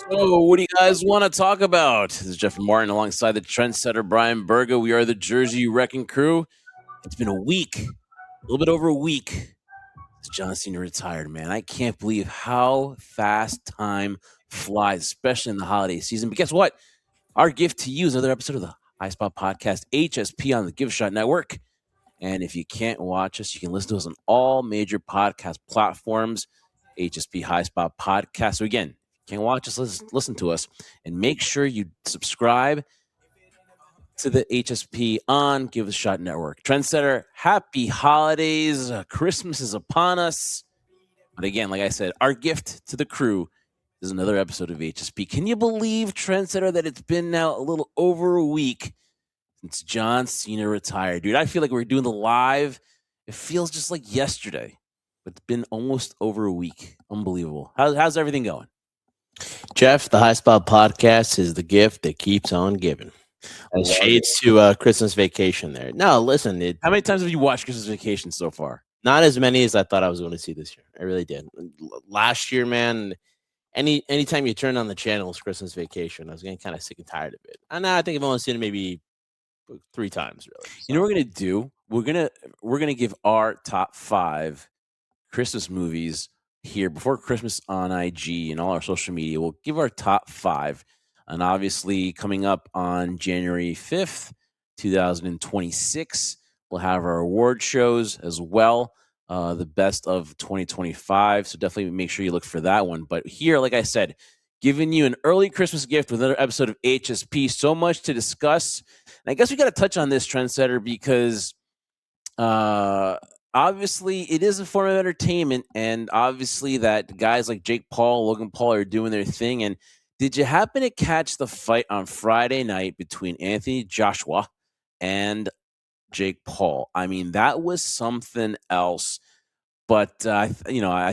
So, what do you guys want to talk about? This is Jeff Martin alongside the trendsetter Brian Berga. We are the Jersey Wrecking Crew. It's been a week, a little bit over a week since John Cena retired, man. I can't believe how fast time flies, especially in the holiday season. But guess what? Our gift to you is another episode of the High Spot Podcast, HSP on the Give Shot Network. And if you can't watch us, you can listen to us on all major podcast platforms, HSP High Spot Podcast. So again, if you can't watch us, listen to us, and make sure you subscribe to the HSP on Give a Shot Network. Trendsetter, happy holidays. Christmas is upon us. But again, like I said, our gift to the crew is another episode of HSP. Can you believe, Trendsetter, that it's been now a little over a week since John Cena retired? Dude, I feel like we're doing the live. It feels just like yesterday, but it's been almost over a week. Unbelievable. How's everything going? Jeff, the High Spot Podcast is the gift that keeps on giving. And shades to Christmas Vacation there. No, listen. How many times have you watched Christmas Vacation so far? Not as many as I thought I was going to see this year. I really did. Last year, man, anytime you turn on the channel, it's Christmas Vacation. I was getting kind of sick and tired of it. And now I think I've only seen it maybe 3 times, really. So. You know what we're gonna do? We're gonna give our top 5 Christmas movies here before Christmas on IG and all our social media. We'll give our top 5, and obviously coming up on January 5th, 2026, we'll have our award shows as well. The best of 2025. So definitely make sure you look for that one. But here, like I said, giving you an early Christmas gift with another episode of HSP. So much to discuss. And I guess we got to touch on this, Trendsetter, because obviously it is a form of entertainment, and obviously that guys like Jake Paul, Logan Paul are doing their thing. And did you happen to catch the fight on Friday night between Anthony Joshua and Jake Paul? I mean, that was something else. But I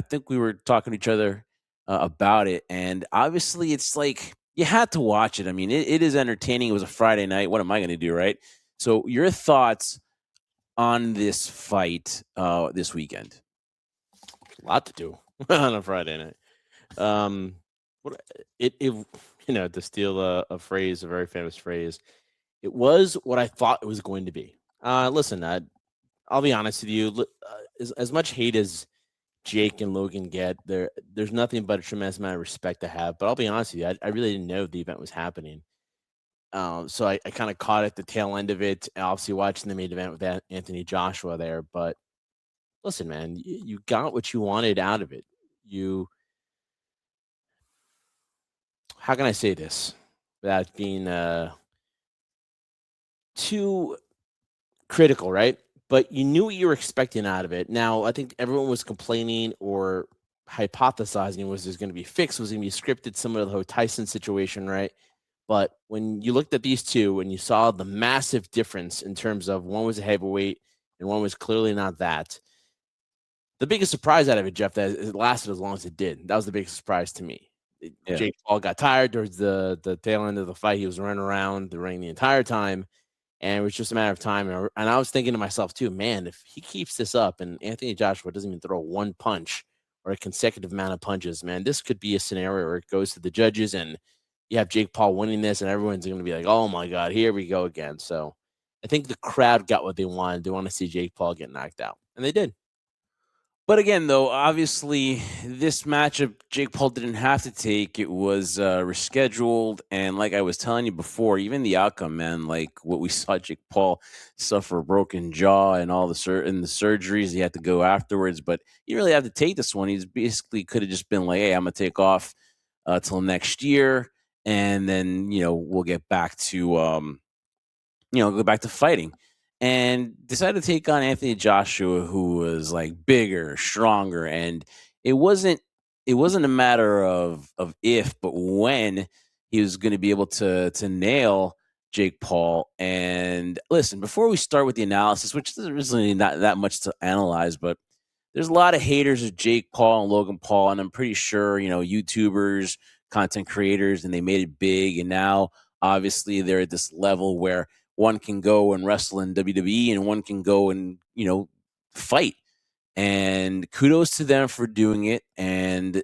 think we were talking to each other about it, and obviously it's like you had to watch it. I mean, it is entertaining. It was a Friday night. What am I going to do, right? So, your thoughts on this fight this weekend? A lot to do on a Friday night. To steal a phrase, a very famous phrase, it was what I thought it was going to be. Listen, I'll be honest with you. As much hate as Jake and Logan get, there's nothing but a tremendous amount of respect to have. But I'll be honest with you, I really didn't know the event was happening. So I kind of caught at the tail end of it, obviously watching the main event with Anthony Joshua there. But listen, man, you got what you wanted out of it. How can I say this without being too critical, right? But you knew what you were expecting out of it. Now, I think everyone was complaining or hypothesizing was there's going to be fixed, was going to be scripted, similar to the whole Tyson situation, right? But when you looked at these two and you saw the massive difference in terms of one was a heavyweight and one was clearly not that, the biggest surprise out of it, Jeff, that it lasted as long as it did. That was the biggest surprise to me. Yeah. Jake Paul got tired towards the tail end of the fight. He was running around the ring the entire time. And it was just a matter of time. And I was thinking to myself, too, man, if he keeps this up and Anthony Joshua doesn't even throw one punch or a consecutive amount of punches, man, this could be a scenario where it goes to the judges and you have Jake Paul winning this and everyone's going to be like, oh, my God, here we go again. So I think the crowd got what they wanted. They want to see Jake Paul get knocked out. And they did. But again, though, obviously this matchup Jake Paul didn't have to take. It was rescheduled, and like I was telling you before, even the outcome, man, like what we saw Jake Paul suffer a broken jaw and all the surgeries he had to go afterwards. But he didn't really have to take this one. He's basically could have just been like, "Hey, I'm gonna take off till next year, and then we'll get back to go back to fighting." And decided to take on Anthony Joshua, who was like bigger, stronger, and it wasn't a matter of if, but when he was going to be able to nail Jake Paul. And listen, before we start with the analysis, which there's really not that much to analyze, but there's a lot of haters of Jake Paul and Logan Paul, and I'm pretty sure YouTubers, content creators, and they made it big, and now obviously they're at this level where one can go and wrestle in WWE and one can go and, fight. And kudos to them for doing it. And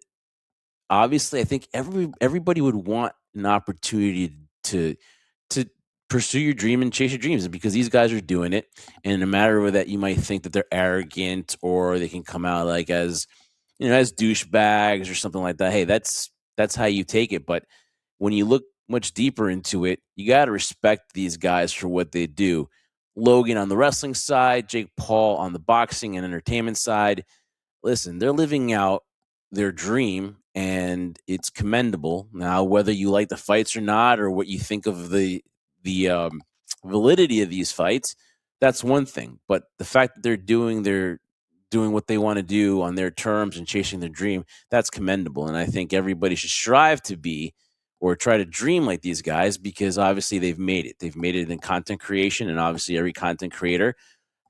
obviously, I think everybody would want an opportunity to pursue your dream and chase your dreams because these guys are doing it. And no matter that you might think that they're arrogant or they can come out like as as douchebags or something like that. Hey, that's how you take it. But when you look much deeper into it, you got to respect these guys for what they do. Logan on the wrestling side, Jake Paul on the boxing and entertainment side. Listen, they're living out their dream and it's commendable. Now, whether you like the fights or not, or what you think of the validity of these fights, that's one thing. But the fact that they're doing what they want to do on their terms and chasing their dream, that's commendable. And I think everybody should strive to be or try to dream like these guys because obviously they've made it. They've made it in content creation, and obviously every content creator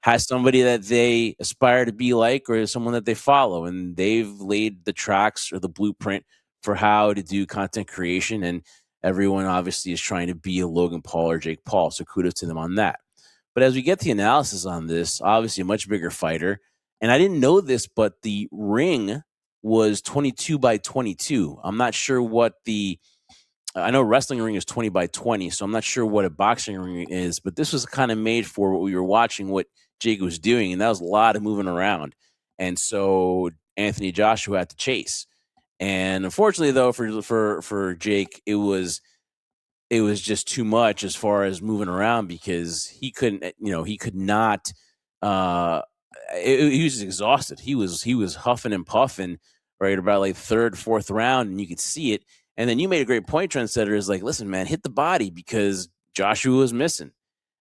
has somebody that they aspire to be like or someone that they follow, and they've laid the tracks or the blueprint for how to do content creation, and everyone obviously is trying to be a Logan Paul or Jake Paul, so kudos to them on that. But as we get the analysis on this, obviously a much bigger fighter, and I didn't know this, but the ring was 22 by 22. I'm not sure what the I know wrestling ring is 20 by 20, so I'm not sure what a boxing ring is, but this was kind of made for what we were watching, what Jake was doing, and that was a lot of moving around. And so Anthony Joshua had to chase. And unfortunately, though, for Jake, it was just too much as far as moving around because he couldn't, he could not. Uh, he was exhausted. He was huffing and puffing right about like third, fourth round, and you could see it. And then you made a great point, Trendsetter. Is like, listen, man, hit the body because Joshua was missing.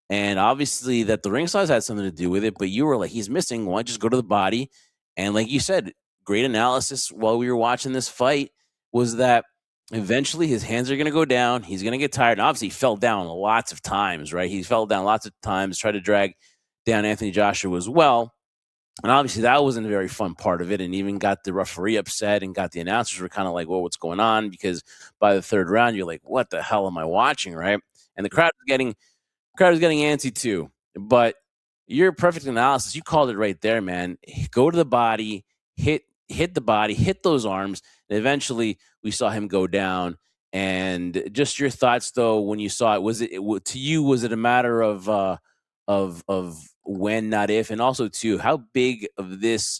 And obviously that the ring size had something to do with it, but you were like, he's missing. Why don't you just go to the body? And like you said, great analysis while we were watching this fight was that eventually his hands are going to go down. He's going to get tired. And obviously, he fell down lots of times, right? He fell down lots of times, tried to drag down Anthony Joshua as well. And obviously, that wasn't a very fun part of it, and even got the referee upset and got the announcers were kind of like, well, what's going on? Because by the third round, you're like, what the hell am I watching, right? And the crowd is getting antsy too. But your perfect analysis, you called it right there, man. Go to the body, hit the body, hit those arms, and eventually we saw him go down. And just your thoughts, though, when you saw it, to you? Was it a matter of when, not if, and also too, how big of this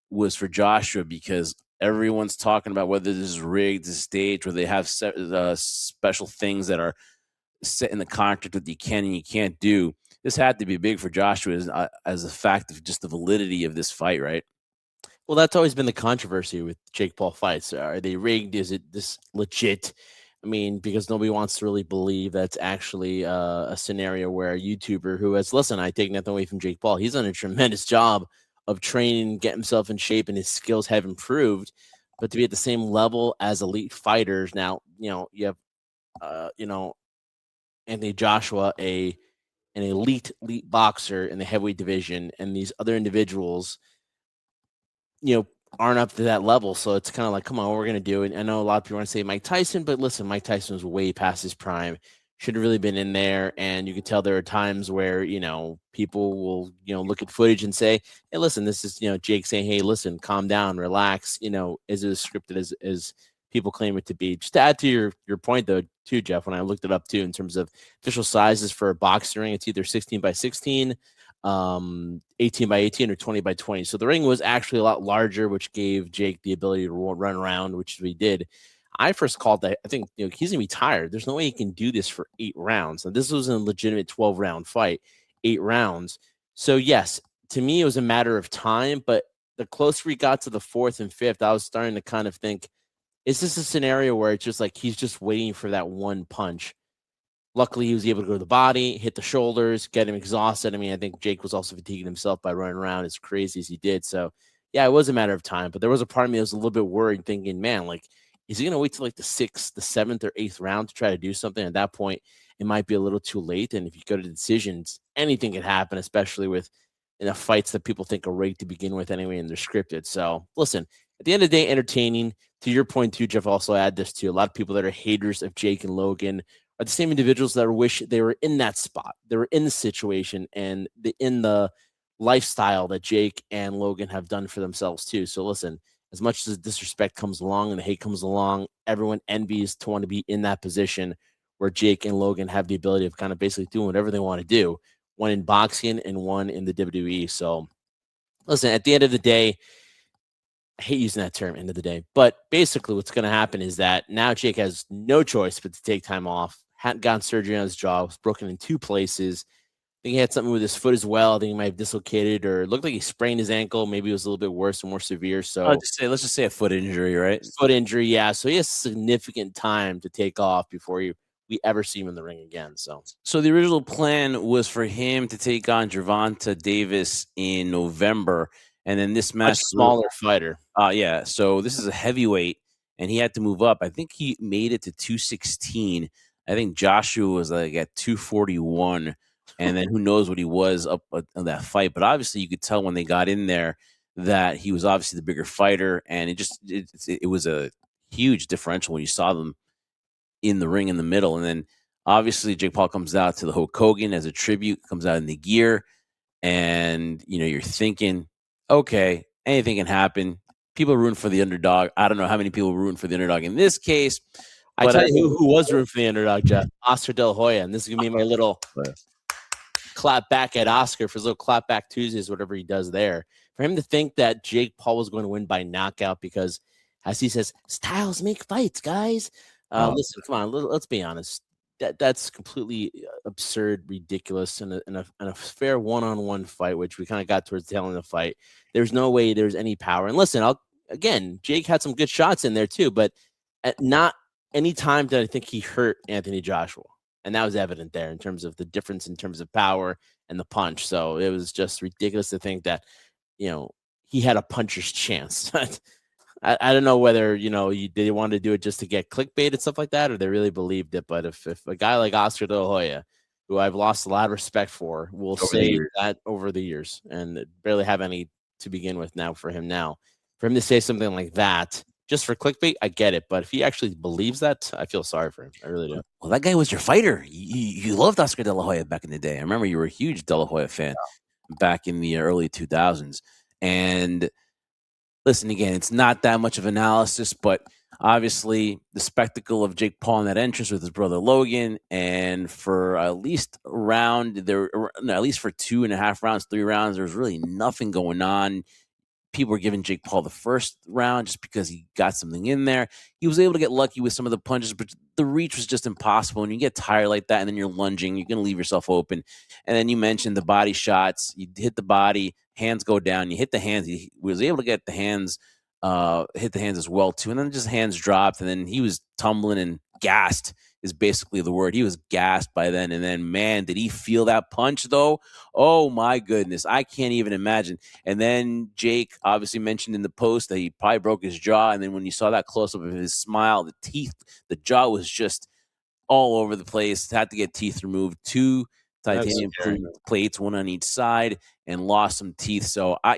was for Joshua? Because everyone's talking about whether this is rigged, this stage, where they have special things that are set in the contract that you can and you can't do. This had to be big for Joshua as a fact of just the validity of this fight, right? Well, that's always been the controversy with Jake Paul fights. Are they rigged? Is it this legit? I mean, because nobody wants to really believe that's actually a scenario where a YouTuber who has, listen, I take nothing away from Jake Paul. He's done a tremendous job of training, get himself in shape, and his skills have improved. But to be at the same level as elite fighters, now, you have, Anthony Joshua, an elite boxer in the heavyweight division, and these other individuals aren't up to that level. So it's kind of like, come on, what we're gonna do. And I know a lot of people want to say Mike Tyson, but listen, Mike Tyson was way past his prime. Should have really been in there. And you could tell there are times where, people will, look at footage and say, hey, listen, this is, Jake saying, hey, listen, calm down, relax, is it as scripted as people claim it to be. Just to add to your point though, too, Jeff, when I looked it up too, in terms of official sizes for a boxing ring, it's either 16 by 16, 18 by 18 or 20 by 20. So the ring was actually a lot larger, which gave Jake the ability to run around, which we did. I first called that. I think he's gonna be tired. There's no way he can do this for 8 rounds. Now this was a legitimate 12-round fight, 8 rounds. So yes, to me it was a matter of time. But the closer we got to the fourth and fifth, I was starting to kind of think, is this a scenario where it's just like he's just waiting for that one punch? Luckily, he was able to go to the body, hit the shoulders, get him exhausted. I mean, I think Jake was also fatiguing himself by running around as crazy as he did. So, yeah, it was a matter of time. But there was a part of me that was a little bit worried, thinking, man, like, is he going to wait till like the sixth, the seventh, or eighth round to try to do something? At that point, it might be a little too late. And if you go to decisions, anything can happen, especially with fights that people think are rigged to begin with anyway, and they're scripted. So, listen, at the end of the day, entertaining. To your point, too, Jeff, also add this to a lot of people that are haters of Jake and Logan are the same individuals that wish they were in that spot. They were in the situation and in the lifestyle that Jake and Logan have done for themselves too. So listen, as much as the disrespect comes along and the hate comes along, everyone envies to want to be in that position where Jake and Logan have the ability of kind of basically doing whatever they want to do, one in boxing and one in the WWE. So, listen, at the end of the day, I hate using that term, end of the day, but basically what's going to happen is that now Jake has no choice but to take time off. Hadn't gotten surgery on his jaw, was broken in 2 places. I think he had something with his foot as well. I think he might have dislocated or it looked like he sprained his ankle. Maybe it was a little bit worse and more severe. So Let's just say a foot injury, right? foot injury, yeah. So he has significant time to take off before we ever see him in the ring again. So the original plan was for him to take on Gervonta Davis in November, and then this Much match. smaller fighter. Yeah. So this is a heavyweight, and he had to move up. I think he made it to 216. I think Joshua was like at 241, and then who knows what he was up on that fight. But obviously, you could tell when they got in there that he was obviously the bigger fighter, and it was a huge differential when you saw them in the ring in the middle. And then obviously, Jake Paul comes out to the Hulk Hogan as a tribute, comes out in the gear, and you're thinking, okay, anything can happen. People root for the underdog. I don't know how many people were rooting for the underdog in this case, I but tell you who was rooting for the underdog, Jeff. Oscar De La Hoya. And this is going to be my little clap back at Oscar for his little clap back Tuesdays, whatever he does there. For him to think that Jake Paul was going to win by knockout because, as he says, styles make fights, guys. Listen, come on, let's be honest. That's completely absurd, ridiculous, and a fair one-on-one fight, which we kind of got towards the tail end of the fight. There's no way there's any power. And listen, again, Jake had some good shots in there too, but at not any time did I think he hurt Anthony Joshua. And that was evident there in terms of the difference in terms of power and the punch. So it was just ridiculous to think that, he had a puncher's chance. I don't know whether, they wanted to do it just to get clickbait and stuff like that, or they really believed it. But if a guy like Oscar De La Hoya, who I've lost a lot of respect for, will say that over the years and barely have any to begin with now for him to say something like that, just for clickbait, I get it. But if he actually believes that, I feel sorry for him. I really do. Well, that guy was your fighter. You loved Oscar De La Hoya back in the day. I remember you were a huge De La Hoya fan back in the early 2000s. And listen, again, it's not that much of analysis, but obviously the spectacle of Jake Paul in that entrance with his brother Logan, and for at least a round there, at least for 2.5 rounds, 3 rounds, there was really nothing going on. People were giving Jake Paul the first round just because he got something in there. He was able to get lucky with some of the punches, but the reach was just impossible. And you get tired like that, and then you're lunging, you're going to leave yourself open. And then you mentioned the body shots. You hit the body, hands go down. You hit the hands. He was able to get the hands, hit the hands as well too. And then just hands dropped, and then he was tumbling and gassed is basically the word. He was gassed by then. And then, man, did he feel that punch though? Oh my goodness. I can't even imagine. And then Jake obviously mentioned in the post that he probably broke his jaw. And then when you saw that close up of his smile, the teeth, the jaw was just all over the place. Had to get teeth removed. 2 titanium plates, 1 on each side, and lost some teeth. So I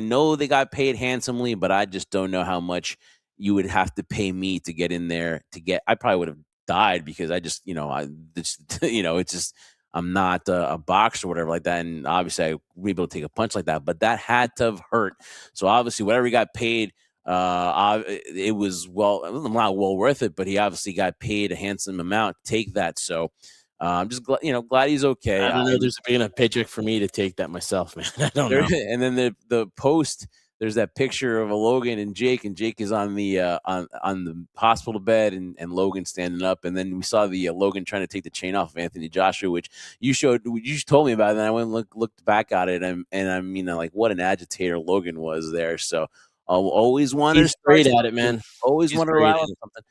know they got paid handsomely, but I just don't know how much you would have to pay me to get in there I probably would have died because I just, it's just, I'm not a boxer or whatever like that. And obviously I would be able to take a punch like that, but that had to have hurt. So obviously whatever he got paid, it was not well worth it, but he obviously got paid a handsome amount to take that. So I'm just glad he's okay. I don't know. There's a big enough paycheck for me to take that myself, man. I don't know. And then the post, there's that picture of a Logan and Jake is on the on the hospital bed, and Logan standing up. And then we saw the Logan trying to take the chain off of Anthony Joshua, which you told me about it. And I went and looked back at it, and I mean, like, what an agitator Logan was there. So always wanted He's great at it, man. Always wanted to rile something.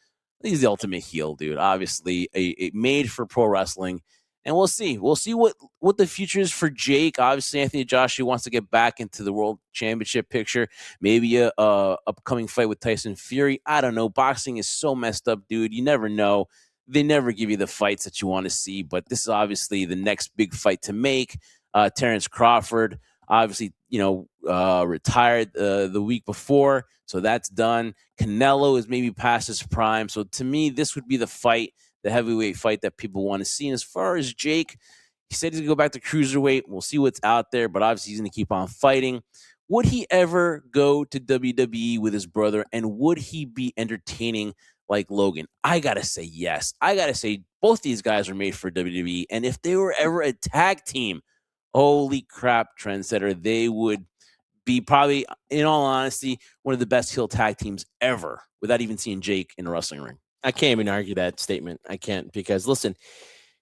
He's the ultimate heel, dude. Obviously, made for pro wrestling. And we'll see. We'll see what the future is for Jake. Obviously, Anthony Joshua wants to get back into the world championship picture. Maybe a upcoming fight with Tyson Fury. I don't know. Boxing is so messed up, dude. You never know. They never give you the fights that you want to see. But this is obviously the next big fight to make. Terrence Crawford, obviously, retired the week before. So that's done. Canelo is maybe past his prime. So to me, this would be the fight, the heavyweight fight that people want to see. And as far as Jake, he said he's going to go back to cruiserweight. We'll see what's out there, but obviously he's going to keep on fighting. would he ever go to WWE with his brother, and would he be entertaining like Logan? I gotta say yes. I gotta say both these guys are made for WWE, and if they were ever a tag team, holy crap, Trendsetter, they would be probably, in all honesty, one of the best heel tag teams ever, without even seeing Jake in a wrestling ring. I can't even argue that statement. I can't because listen,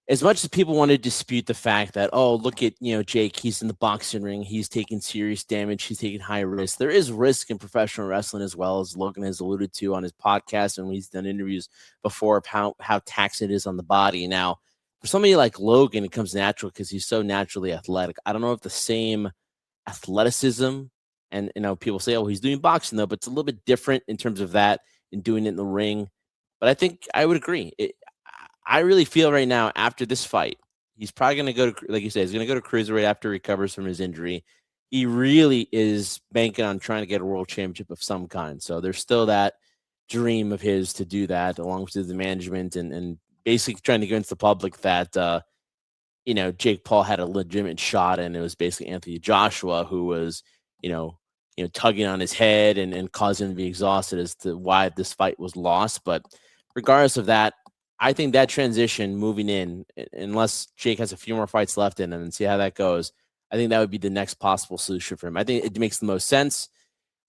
as much as people want to dispute the fact that, oh, look at, Jake, he's in the boxing ring, he's taking serious damage, he's taking high risk. There is risk in professional wrestling, as well as Logan has alluded to on his podcast and when he's done interviews before, of how taxing it is on the body. Now, for somebody like Logan, it comes natural because he's so naturally athletic. I don't know if the same athleticism, and people say, oh, he's doing boxing though, but it's a little bit different in terms of that and doing it in the ring. But I think I would agree. I really feel right now, after this fight, he's probably going to go to, like you said, he's going to go to cruiserweight after he recovers from his injury. He really is banking on trying to get a world championship of some kind. So there's still that dream of his to do that, along with the management, and basically trying to convince the public that Jake Paul had a legitimate shot, and it was basically Anthony Joshua who was, tugging on his head and causing him to be exhausted as to why this fight was lost. But regardless of that, I think that transition moving in, unless Jake has a few more fights left in him and see how that goes, I think that would be the next possible solution for him. I think it makes the most sense.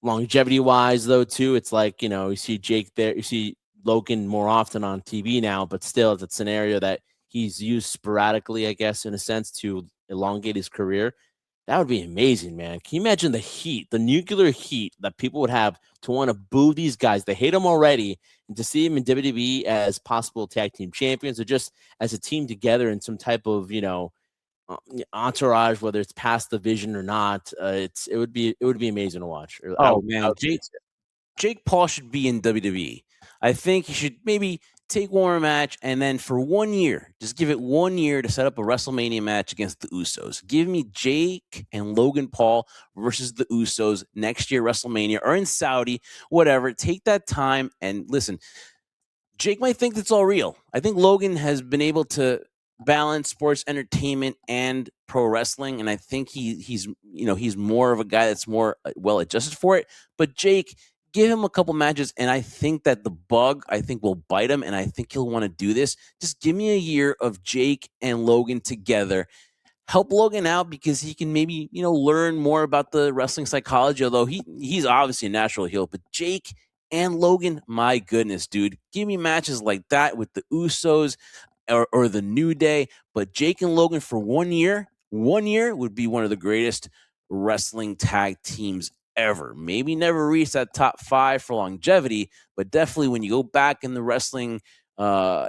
Longevity wise, though, too, it's like, you see Jake there, you see Logan more often on TV now, but still, it's a scenario that he's used sporadically, I guess, in a sense, to elongate his career. That would be amazing, man. Can you imagine the heat, the nuclear heat that people would have to want to boo these guys? They hate them already, and to see them in WWE as possible tag team champions, or just as a team together in some type of entourage, whether it's past the vision or not. It would be amazing to watch. Oh I man, would pay to. Jake Paul should be in WWE. I think he should maybe take one more match and then for 1 year, just give it 1 year to set up a WrestleMania match against the Usos. Give me Jake and Logan Paul versus the Usos next year, WrestleMania, or in Saudi, whatever. Take that time and listen. Jake might think it's all real. I think Logan has been able to balance sports entertainment and pro wrestling, and I think he's more of a guy that's more well adjusted for it. But Jake, give him a couple matches, and I think that the bug will bite him, and I think he'll want to do this. Just give me a year of Jake and Logan together. Help Logan out because he can maybe learn more about the wrestling psychology. Although he's obviously a natural heel, but Jake and Logan, my goodness, dude, give me matches like that with the Usos or the New Day. But Jake and Logan for 1 year would be one of the greatest wrestling tag teams ever. Maybe never reach that top 5 for longevity, but definitely when you go back in the wrestling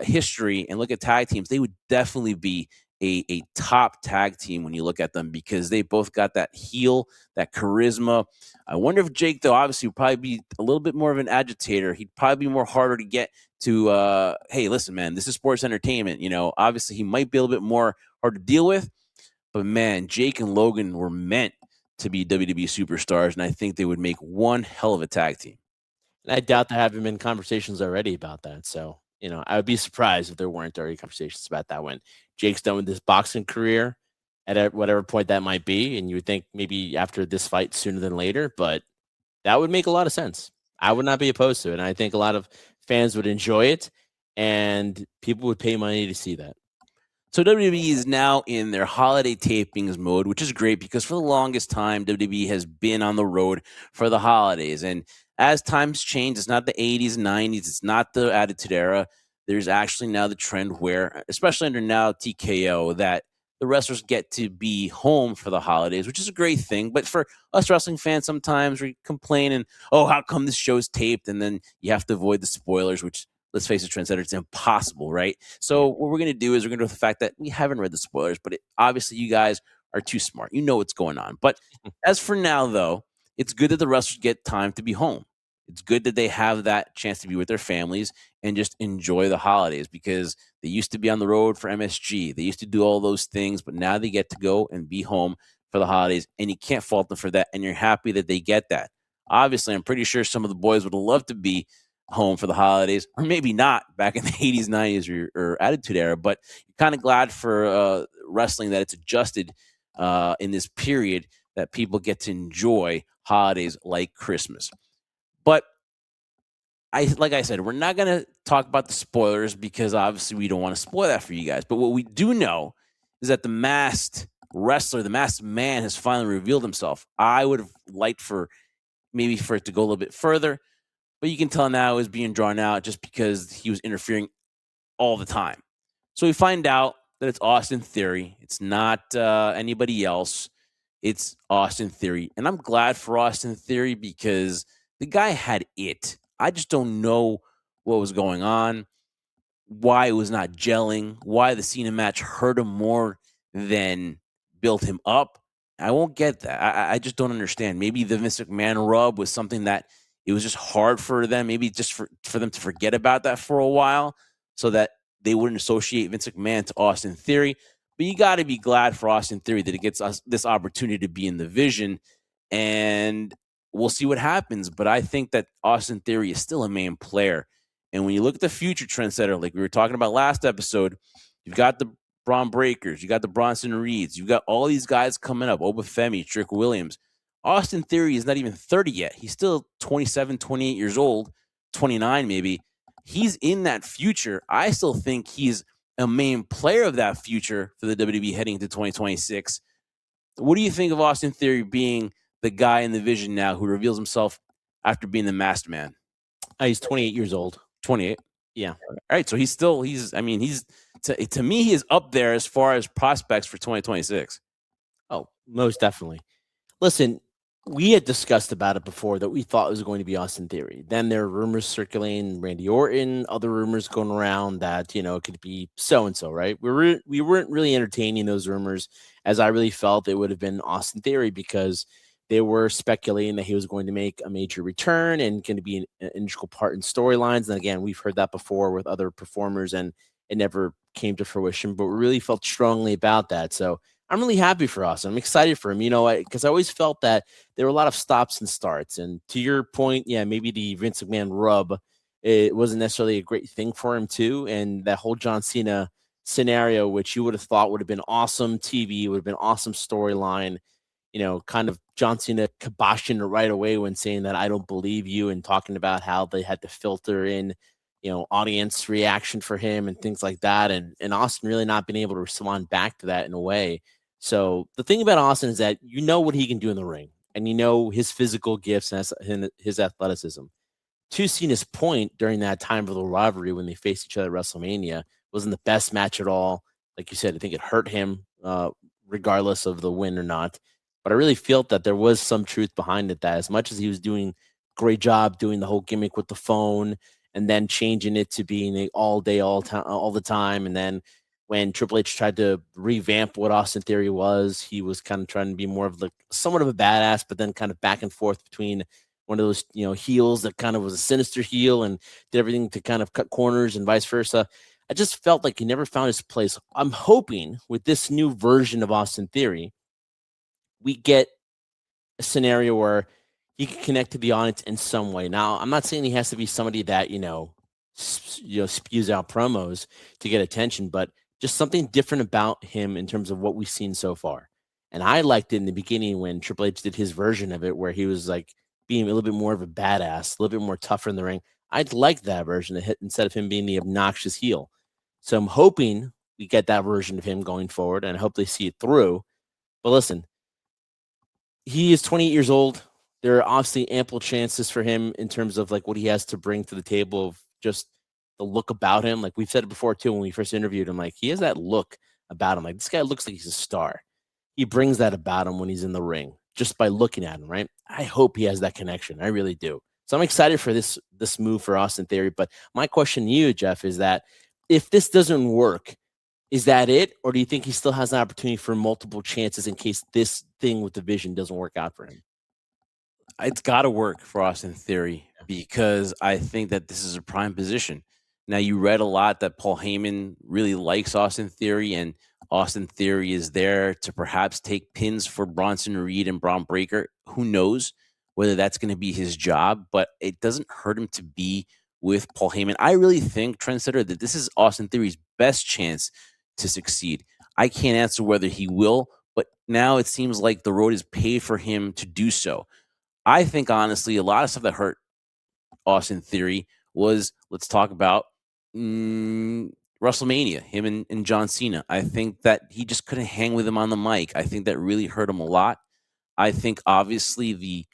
history and look at tag teams, they would definitely be a top tag team when you look at them because they both got that heel, that charisma. I wonder if Jake, though, obviously would probably be a little bit more of an agitator. He'd probably be more harder to get to, hey, listen, man, this is sports entertainment. Obviously he might be a little bit more hard to deal with, but man, Jake and Logan were meant to be WWE superstars, and I think they would make one hell of a tag team. And I doubt there haven't been conversations already about that. So, I would be surprised if there weren't already conversations about that when Jake's done with his boxing career at whatever point that might be. And you would think maybe after this fight sooner than later, but that would make a lot of sense. I would not be opposed to it. And I think a lot of fans would enjoy it and people would pay money to see that. So WWE is now in their holiday tapings mode, which is great because for the longest time, WWE has been on the road for the holidays. And as times change, it's not the 80s, 90s, it's not the Attitude Era. There's actually now the trend where, especially under now TKO, that the wrestlers get to be home for the holidays, which is a great thing. But for us wrestling fans, sometimes we complain and, oh, how come this show's taped? And then you have to avoid the spoilers, which, let's face it, Trendsetter, it's impossible, right? So what we're going to do is we're going to go with the fact that we haven't read the spoilers, but obviously you guys are too smart. You know what's going on. But as for now, though, it's good that the wrestlers get time to be home. It's good that they have that chance to be with their families and just enjoy the holidays because they used to be on the road for MSG. They used to do all those things, but now they get to go and be home for the holidays, and you can't fault them for that, and you're happy that they get that. Obviously, I'm pretty sure some of the boys would love to be home for the holidays, or maybe not back in the 80s, 90s, or Attitude Era, but you're kind of glad for wrestling that it's adjusted in this period that people get to enjoy holidays like Christmas. But like I said, we're not going to talk about the spoilers because obviously we don't want to spoil that for you guys. But what we do know is that the masked wrestler, the masked man, has finally revealed himself. I would have liked for it to go a little bit further, but you can tell now it's being drawn out just because he was interfering all the time. So we find out that it's Austin Theory. It's not anybody else. It's Austin Theory. And I'm glad for Austin Theory because the guy had it. I just don't know what was going on, why it was not gelling, why the Cena match hurt him more than built him up. I won't get that. I just don't understand. Maybe the Vince McMahon rub was something that it was just hard for them, maybe just for them to forget about that for a while so that they wouldn't associate Vince McMahon to Austin Theory. But you got to be glad for Austin Theory that it gets us this opportunity to be in the Vision, and we'll see what happens. But I think that Austin Theory is still a main player. And when you look at the future trendsetter, like we were talking about last episode, you've got the Braun Breakers, you got the Bronson Reeds, you've got all these guys coming up, Obafemi, Trick Williams. Austin Theory is not even 30 yet. He's still 27, 28 years old, 29 maybe. He's in that future. I still think he's a main player of that future for the WWE heading into 2026. What do you think of Austin Theory being the guy in the Vision now who reveals himself after being the masked man? He's 28 years old. 28. Yeah. All right. So he's to me, he is up there as far as prospects for 2026. Oh, most definitely. Listen, we had discussed about it before that we thought it was going to be Austin Theory. Then there are rumors circulating Randy Orton, other rumors going around that, it could be so-and-so, right? We weren't really entertaining those rumors, as I really felt it would have been Austin Theory because they were speculating that he was going to make a major return and going to be an integral part in storylines. And again, we've heard that before with other performers and it never came to fruition, but we really felt strongly about that. So I'm really happy for Austin. I'm excited for him, because I always felt that there were a lot of stops and starts. And to your point, yeah, maybe the Vince McMahon rub, it wasn't necessarily a great thing for him too. And that whole John Cena scenario, which you would have thought would have been awesome TV, would have been awesome storyline, kind of John Cena kiboshing it right away when saying that I don't believe you and talking about how they had to filter in, audience reaction for him and things like that. And Austin really not being able to respond back to that in a way. So the thing about Austin is that what he can do in the ring and his physical gifts and his athleticism. To Cena's point, during that time of the rivalry when they faced each other at WrestleMania, wasn't the best match at all. Like you said, I think it hurt him, regardless of the win or not. But I really felt that there was some truth behind it, that as much as he was doing a great job doing the whole gimmick with the phone and then changing it to being all day, all the time, and then when Triple H tried to revamp what Austin Theory was, he was kind of trying to be more of somewhat of a badass, but then kind of back and forth between one of those, heels that kind of was a sinister heel and did everything to kind of cut corners and vice versa. I just felt like he never found his place. I'm hoping with this new version of Austin Theory, we get a scenario where he can connect to the audience in some way. Now, I'm not saying he has to be somebody that, spews out promos to get attention, but just something different about him in terms of what we've seen so far. And I liked it in the beginning when Triple H did his version of it, where he was like being a little bit more of a badass, a little bit more tougher in the ring. I'd like that version instead of him being the obnoxious heel. So I'm hoping we get that version of him going forward, and I hope they see it through. But listen, he is 28 years old. There are obviously ample chances for him in terms of like what he has to bring to the table of just the look about him. Like we've said it before too, when we first interviewed him, like he has that look about him. Like this guy looks like he's a star. He brings that about him when he's in the ring just by looking at him, right? I hope he has that connection. I really do. So I'm excited for this move for Austin Theory. But my question to you, Jeff, is that if this doesn't work, is that it? Or do you think he still has an opportunity for multiple chances in case this thing with the Vision doesn't work out for him? It's got to work for Austin Theory because I think that this is a prime position. Now, you read a lot that Paul Heyman really likes Austin Theory, and Austin Theory is there to perhaps take pins for Bronson Reed and Braun Breaker. Who knows whether that's going to be his job, but it doesn't hurt him to be with Paul Heyman. I really think, Trendsetter, that this is Austin Theory's best chance to succeed. I can't answer whether he will, but now it seems like the road is paved for him to do so. I think honestly, a lot of stuff that hurt Austin Theory was, let's talk about WrestleMania, him and John Cena. I think that he just couldn't hang with him on the mic. I think that really hurt him a lot. I think obviously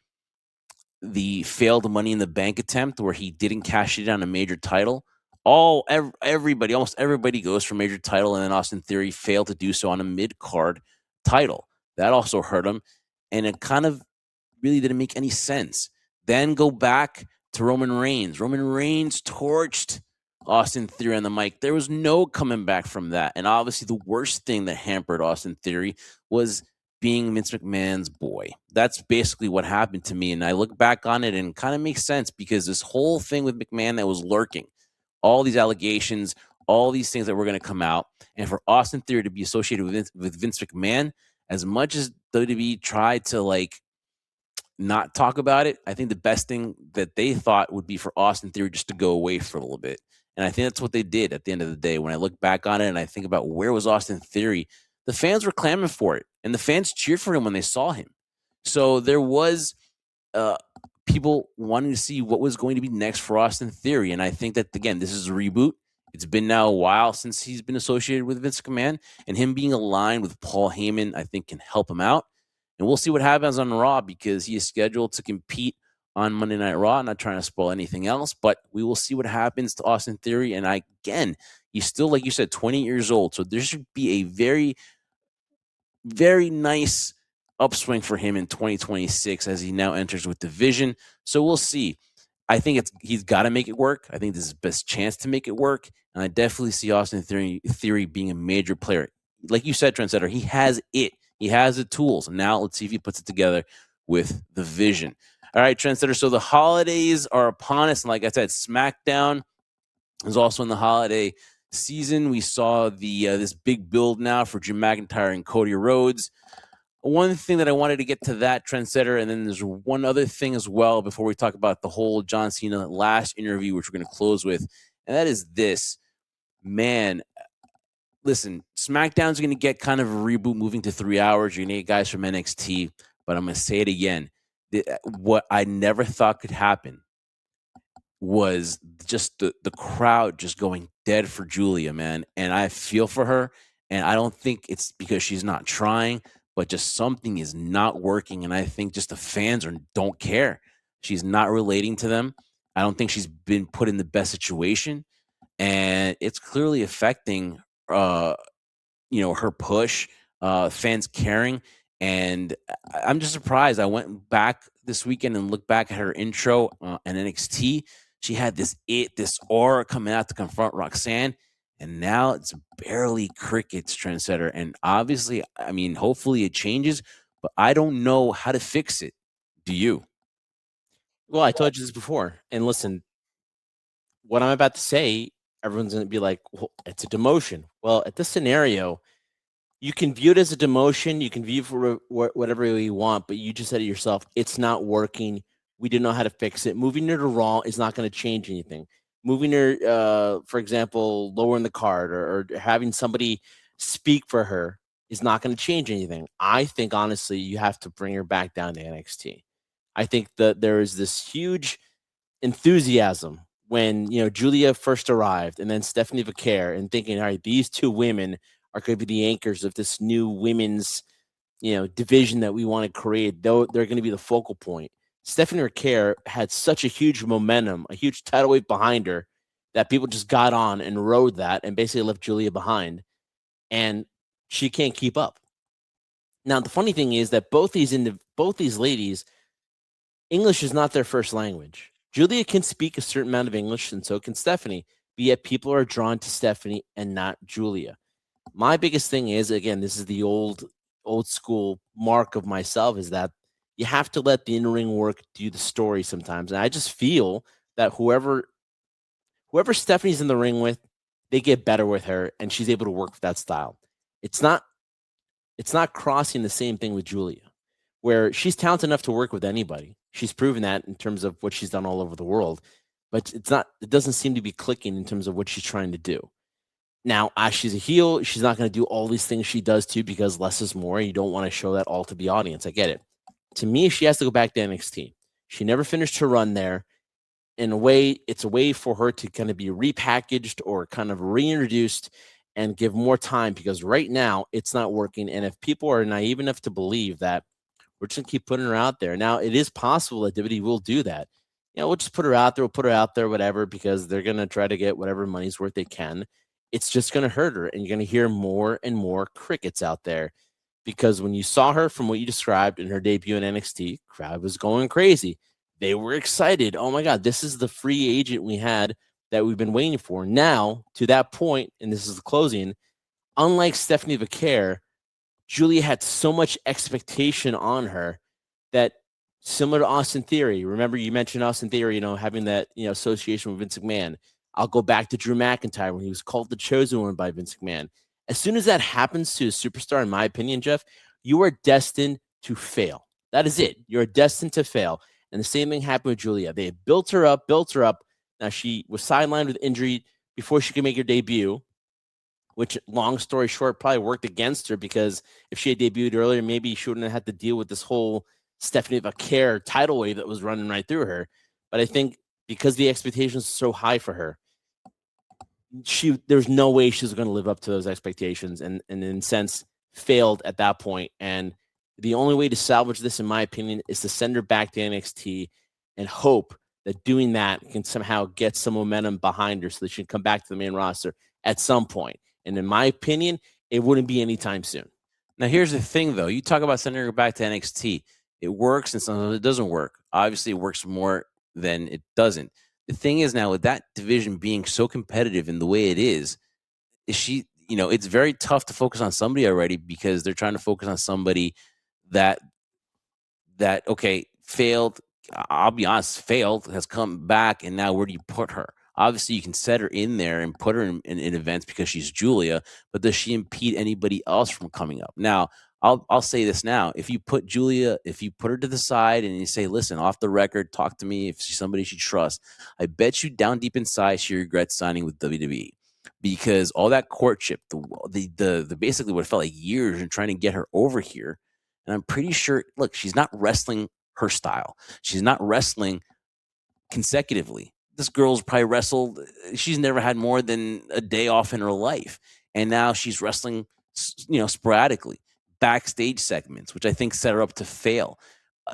the failed Money in the Bank attempt where he didn't cash it on a major title. Everybody, almost everybody goes for major title, and then Austin Theory failed to do so on a mid card title. That also hurt him, and it kind of really didn't make any sense. Then go back to Roman Reigns. Roman Reigns torched Austin Theory on the mic. There was no coming back from that. And obviously, the worst thing that hampered Austin Theory was being Vince McMahon's boy. That's basically what happened to me. And I look back on it and it kind of makes sense because this whole thing with McMahon that was lurking, all these allegations, all these things that were going to come out, and for Austin Theory to be associated with Vince McMahon, as much as WWE tried to not talk about it, I think the best thing that they thought would be for Austin Theory just to go away for a little bit. And I think that's what they did at the end of the day. When I look back on it and I think about where was Austin Theory, the fans were clamoring for it, and the fans cheered for him when they saw him. So there was people wanting to see what was going to be next for Austin Theory. And I think that, again, this is a reboot. It's been now a while since he's been associated with Vince McMahon, and him being aligned with Paul Heyman, I think, can help him out. And we'll see what happens on Raw because he is scheduled to compete on Monday Night Raw. I'm not trying to spoil anything else, but we will see what happens to Austin Theory. And again, he's still, like you said, 20 years old. So there should be a very, very nice upswing for him in 2026 as he now enters with Division. So we'll see. I think he's got to make it work. I think this is his best chance to make it work. And I definitely see Austin Theory being a major player. Like you said, Trendsetter, he has it. He has the tools. Now let's see if he puts it together with the vision. All right, Trendsetter. So the holidays are upon us. And like I said, SmackDown is also in the holiday season. We saw this big build now for Drew McIntyre and Cody Rhodes. One thing that I wanted to get to that, Trendsetter, and then there's one other thing as well before we talk about the whole John Cena last interview, which we're going to close with, and that is this. Man, listen, SmackDown's going to get kind of a reboot moving to 3 hours. You're going to get guys from NXT, but I'm going to say it again. What I never thought could happen was just the crowd just going dead for Giulia, man. And I feel for her, and I don't think it's because she's not trying, but just something is not working. And I think just the fans don't care. She's not relating to them. I don't think she's been put in the best situation. And it's clearly affecting, her push, fans caring. And I'm just surprised. I went back this weekend and looked back at her intro in NXT. She had this aura coming out to confront Roxanne. And now it's barely crickets, Trendsetter. And obviously, I mean, hopefully it changes, but I don't know how to fix it. Do you? Well, I told you this before. And listen, what I'm about to say, everyone's going to be like, well, it's a demotion. Well, at this scenario, you can view it as a demotion. You can view it for whatever you want, but you just said it yourself. It's not working. We didn't know how to fix it. Moving her to Raw is not going to change anything. Moving her, for example, lowering the card or having somebody speak for her is not going to change anything. I think, honestly, you have to bring her back down to NXT. I think that there is this huge enthusiasm when, Giulia first arrived and then Stephanie Vaquer and thinking, all right, these two women are going to be the anchors of this new women's, division that we want to create. Though they're going to be the focal point. Stephanie Vaquer had such a huge momentum, a huge tidal wave behind her that people just got on and rode that and basically left Giulia behind, and she can't keep up. Now, the funny thing is that both these ladies, English is not their first language. Giulia can speak a certain amount of English, and so can Stephanie, but yet people are drawn to Stephanie and not Giulia. My biggest thing is, again, this is the old school mark of myself, is that you have to let the in-ring work do the story sometimes. And I just feel that whoever Stephanie's in the ring with, they get better with her, and she's able to work with that style. It's not crossing the same thing with Giulia, where she's talented enough to work with anybody. She's proven that in terms of what she's done all over the world, but it doesn't seem to be clicking in terms of what she's trying to do. Now, as she's a heel, she's not going to do all these things she does too, because less is more. You don't want to show that all to the audience. I get it. To me, she has to go back to NXT. She never finished her run there. In a way, it's a way for her to kind of be repackaged or kind of reintroduced and give more time, because right now it's not working. And if people are naive enough to believe that we're just gonna keep putting her out there, now it is possible that WWE will do that. We'll just put her out there, we'll put her out there, whatever, because they're gonna try to get whatever money's worth they can. It's just gonna hurt her, and you're gonna hear more and more crickets out there, because when you saw her from what you described in her debut in NXT, crowd was going crazy. They were excited. Oh my God, this is the free agent we had that we've been waiting for. Now, to that point, and this is the closing, unlike Stephanie Vaquer, Giulia had so much expectation on her that, similar to Austin Theory, remember you mentioned Austin Theory, having that, association with Vince McMahon. I'll go back to Drew McIntyre when he was called the chosen one by Vince McMahon. As soon as that happens to a superstar, in my opinion, Jeff, you are destined to fail. That is it. You're destined to fail. And the same thing happened with Giulia. They built her up. Now, she was sidelined with injury before she could make her debut, which, long story short, probably worked against her, because if she had debuted earlier, maybe she wouldn't have had to deal with this whole Stephanie Vaquer tidal wave that was running right through her. But I think because the expectations are so high for her, there's no way she's going to live up to those expectations, and in a sense failed at that point. And the only way to salvage this, in my opinion, is to send her back to NXT and hope that doing that can somehow get some momentum behind her so that she can come back to the main roster at some point. And in my opinion, it wouldn't be anytime soon. Now, here's the thing, though. You talk about sending her back to NXT. It works, and sometimes it doesn't work. Obviously, it works more than it doesn't. The thing is, now with that division being so competitive in the way it is she, it's very tough to focus on somebody already, because they're trying to focus on somebody that okay, failed. I'll be honest, failed, has come back, and now where do you put her? Obviously, you can set her in there and put her in events because she's Giulia, but does she impede anybody else from coming up? Now, I'll say this now: if you put her to the side and you say, "Listen, off the record, talk to me if she's somebody she trusts," I bet you down deep inside she regrets signing with WWE, because all that courtship, the basically what felt like years in trying to get her over here. And I'm pretty sure, look, she's not wrestling her style. She's not wrestling consecutively. This girl's probably wrestled. She's never had more than a day off in her life. And now she's wrestling, sporadically, backstage segments, which I think set her up to fail.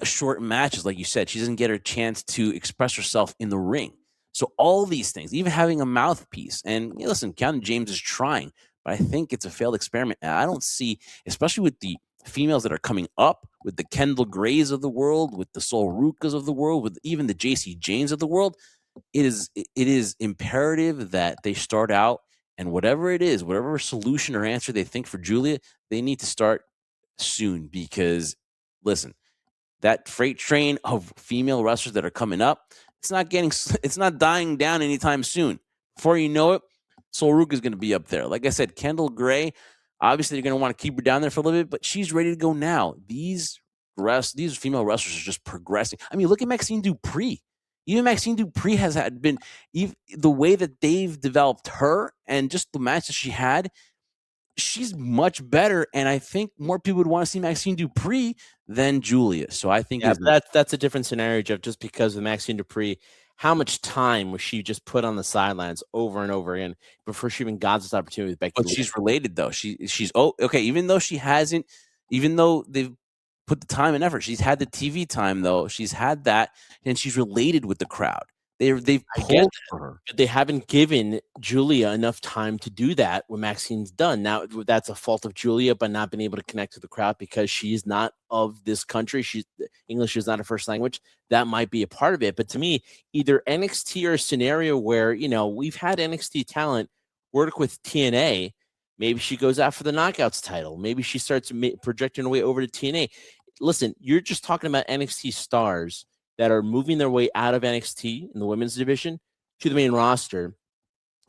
Short matches, like you said, she doesn't get her chance to express herself in the ring. So all these things, even having a mouthpiece, and listen, Captain James is trying, but I think it's a failed experiment. And I don't see, especially with the females that are coming up, with the Kendall Grays of the world, with the Sol Rukas of the world, with even the JC Janes of the world, it is imperative that they start out, and whatever it is, whatever solution or answer they think for Giulia, they need to start soon, because listen, that freight train of female wrestlers that are coming up, it's not dying down anytime soon. Before you know it, Sol Ruka is going to be up there. Like I said, Kendall Gray, obviously you're going to want to keep her down there for a little bit, but she's ready to go now. These female wrestlers are just progressing. I mean, look at Maxine Dupree. Even Maxine Dupree has been, the way that they've developed her and just the match that she had, she's much better, and I think more people would want to see Maxine Dupree than Giulia. So I think that's a different scenario, Jeff, just because with Maxine Dupree, how much time was she just put on the sidelines over and over again before she even got this opportunity with Becky? But she's related, though. She's okay. Even though even though they've put the time and effort, she's had the TV time, though. She's had that, and she's related with the crowd. They've pulled for her. They haven't given Giulia enough time to do that when Maxine's done. Now, that's a fault of Giulia, but not being able to connect to the crowd because she's not of this country. English is not her first language. That might be a part of it. But to me, either NXT or a scenario where, we've had NXT talent work with TNA. Maybe she goes out for the Knockouts title. Maybe she starts projecting her way over to TNA. Listen, you're just talking about NXT stars that are moving their way out of NXT in the women's division to the main roster.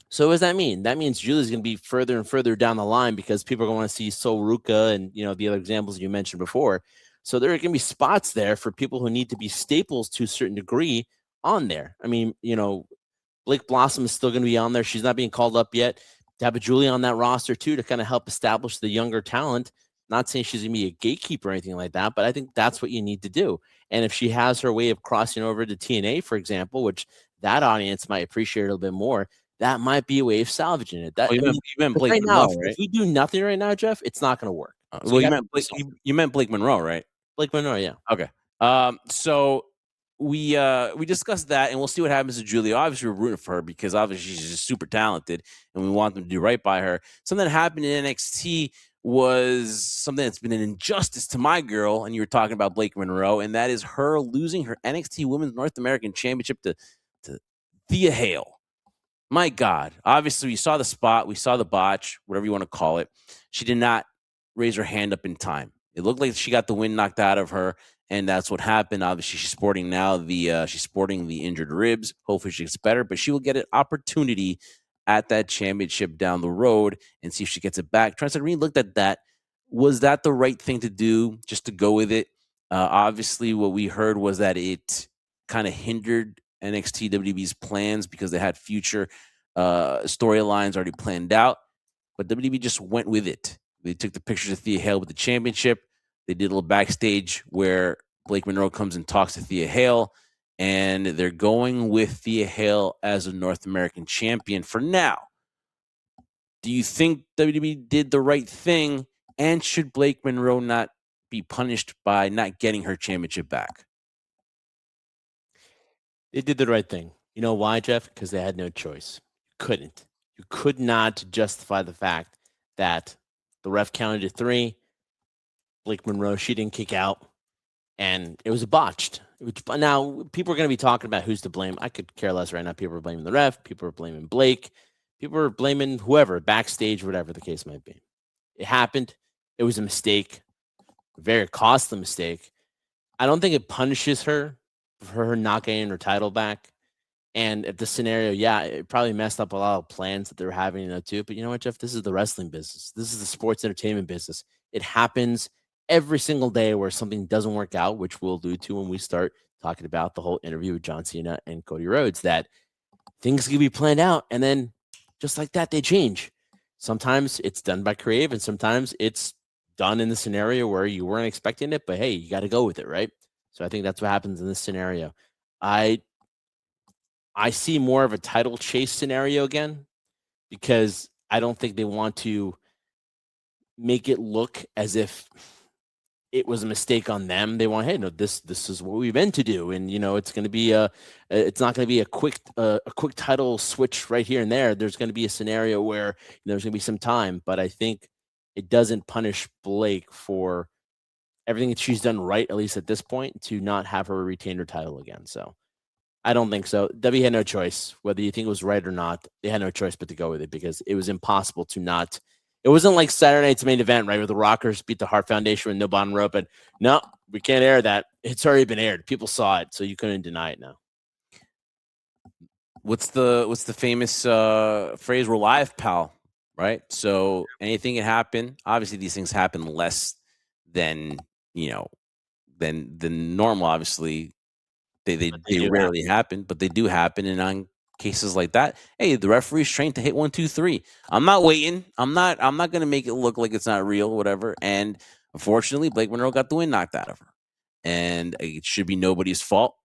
So what does that mean? That means Giulia's going to be further and further down the line because people are going to want to see Sol Ruka and, the other examples you mentioned before. So there are going to be spots there for people who need to be staples to a certain degree on there. I mean, Blake Blossom is still going to be on there. She's not being called up yet. To have a Giulia on that roster too to kind of help establish the younger talent, Not saying she's gonna be a gatekeeper or anything like that, but I think that's what you need to do. And if she has her way of crossing over to TNA, for example, which that audience might appreciate a little bit more, that might be a way of salvaging it. Oh, That I mean, you meant 'cause Blake right now, Monroe, if right? we do nothing right now, Jeff, it's not gonna work. So Well, you you have meant to do Blake. something. You meant Blake Monroe, right? Blake Monroe, yeah. Okay. So we discussed that, and we'll see what happens to Giulia. Obviously, we're rooting for her because obviously she's just super talented, and we want them to do right by her. Something that happened in NXT was something that's been an injustice to my girl, and you were talking about Blake Monroe, and that is her losing her NXT Women's North American Championship to Thea Hale. My God. Obviously, we saw the spot, we saw the botch, whatever you want to call it. She did not raise her hand up in time. It looked like she got the wind knocked out of her, and that's what happened. Obviously, she's sporting now she's sporting the injured ribs. Hopefully, she gets better, but she will get an opportunity at that championship down the road and see if she gets it back. Trent Reed looked at that. Was that the right thing to do? Just to go with it? Obviously, what we heard was that it kind of hindered NXT WWE's plans because they had future storylines already planned out. But WWE just went with it. They took the pictures of Thea Hale with the championship. They did a little backstage where Blake Monroe comes and talks to Thea Hale, and they're going with Thea Hale as a North American champion for now. Do you think WWE did the right thing? And should Blake Monroe not be punished by not getting her championship back? They did the right thing. You know why, Jeff? Because they had no choice. You couldn't. You could not justify the fact that the ref counted to 3. Blake Monroe, she didn't kick out, and it was botched. Now, people are going to be talking about who's to blame. I could care less right now. People are blaming the ref. People are blaming Blake. People are blaming whoever, backstage, whatever the case might be. It happened. It was a mistake, a very costly mistake. I don't think it punishes her for her not getting her title back. And if the scenario, yeah, it probably messed up a lot of plans that they were having too. But you know what, Jeff? This is the wrestling business. This is the sports entertainment business. It happens every single day where something doesn't work out, which we'll allude to when we start talking about the whole interview with John Cena and Cody Rhodes, that things can be planned out and then just like that, they change. Sometimes it's done by creative and sometimes it's done in the scenario where you weren't expecting it, but hey, you got to go with it, right? So I think that's what happens in this scenario. I I see more of a title chase scenario again because I don't think they want to make it look as if it was a mistake on them. They want, hey, no, this is what we meant to do, and it's going to be it's not going to be a quick title switch right here and there. There's going to be a scenario where there's going to be some time, but I think it doesn't punish Blake for everything that she's done right, at least at this point, to not have her retain her title again. So I don't think so. W had no choice, whether you think it was right or not. They had no choice but to go with it because it was impossible to not. It wasn't like Saturday night's main event, right, where the Rockers beat the Hart Foundation with no bottom rope, and no, we can't air that. It's already been aired. People saw it, so you couldn't deny it now. What's the famous phrase? We're live, pal. Right. So anything can happen. Obviously, these things happen less than than normal. Obviously, they do rarely happen, but they do happen. And on cases like that, hey, the referee's trained to hit 1, 2, 3. I'm not waiting. I'm not going to make it look like it's not real, whatever. And unfortunately, Blake Monroe got the wind knocked out of her, and it should be nobody's fault.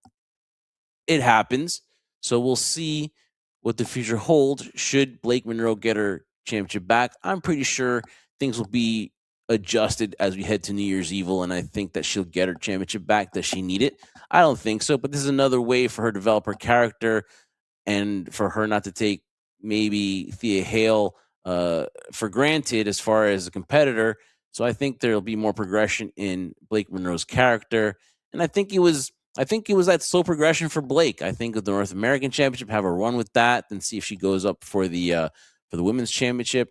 It happens. So we'll see what the future holds. Should Blake Monroe get her championship back, I'm pretty sure things will be adjusted as we head to New Year's Evil, and I think that she'll get her championship back. Does she need it? I don't think so, but this is another way for her to develop her character and for her not to take maybe Thea Hale for granted as far as a competitor. So I think there'll be more progression in Blake Monroe's character, and I think it was that slow progression for Blake. I think of the North American Championship, have a run with that, then see if she goes up for the Women's Championship.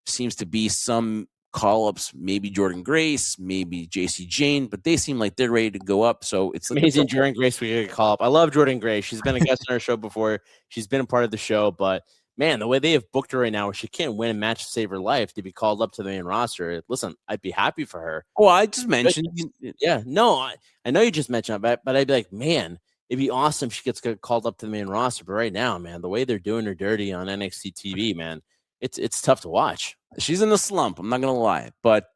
Seems to be some call-ups, maybe Jordan Grace, maybe JC Jane, but they seem like they're ready to go up. So it's like Amazing, Jordan Grace. We get a call up. I love Jordan Grace. She's been a guest on our show before. She's been a part of the show, but man, the way they have booked her right now, where she can't win a match to save her life to be called up to the main roster. Listen, I'd be happy for her. Oh, I just mentioned. Yeah, no, I know you just mentioned it, but I'd be like, man, it'd be awesome if she gets called up to the main roster. But right now, man, the way they're doing her dirty on NXT TV, man, it's tough to watch. She's in a slump. I'm not gonna lie, but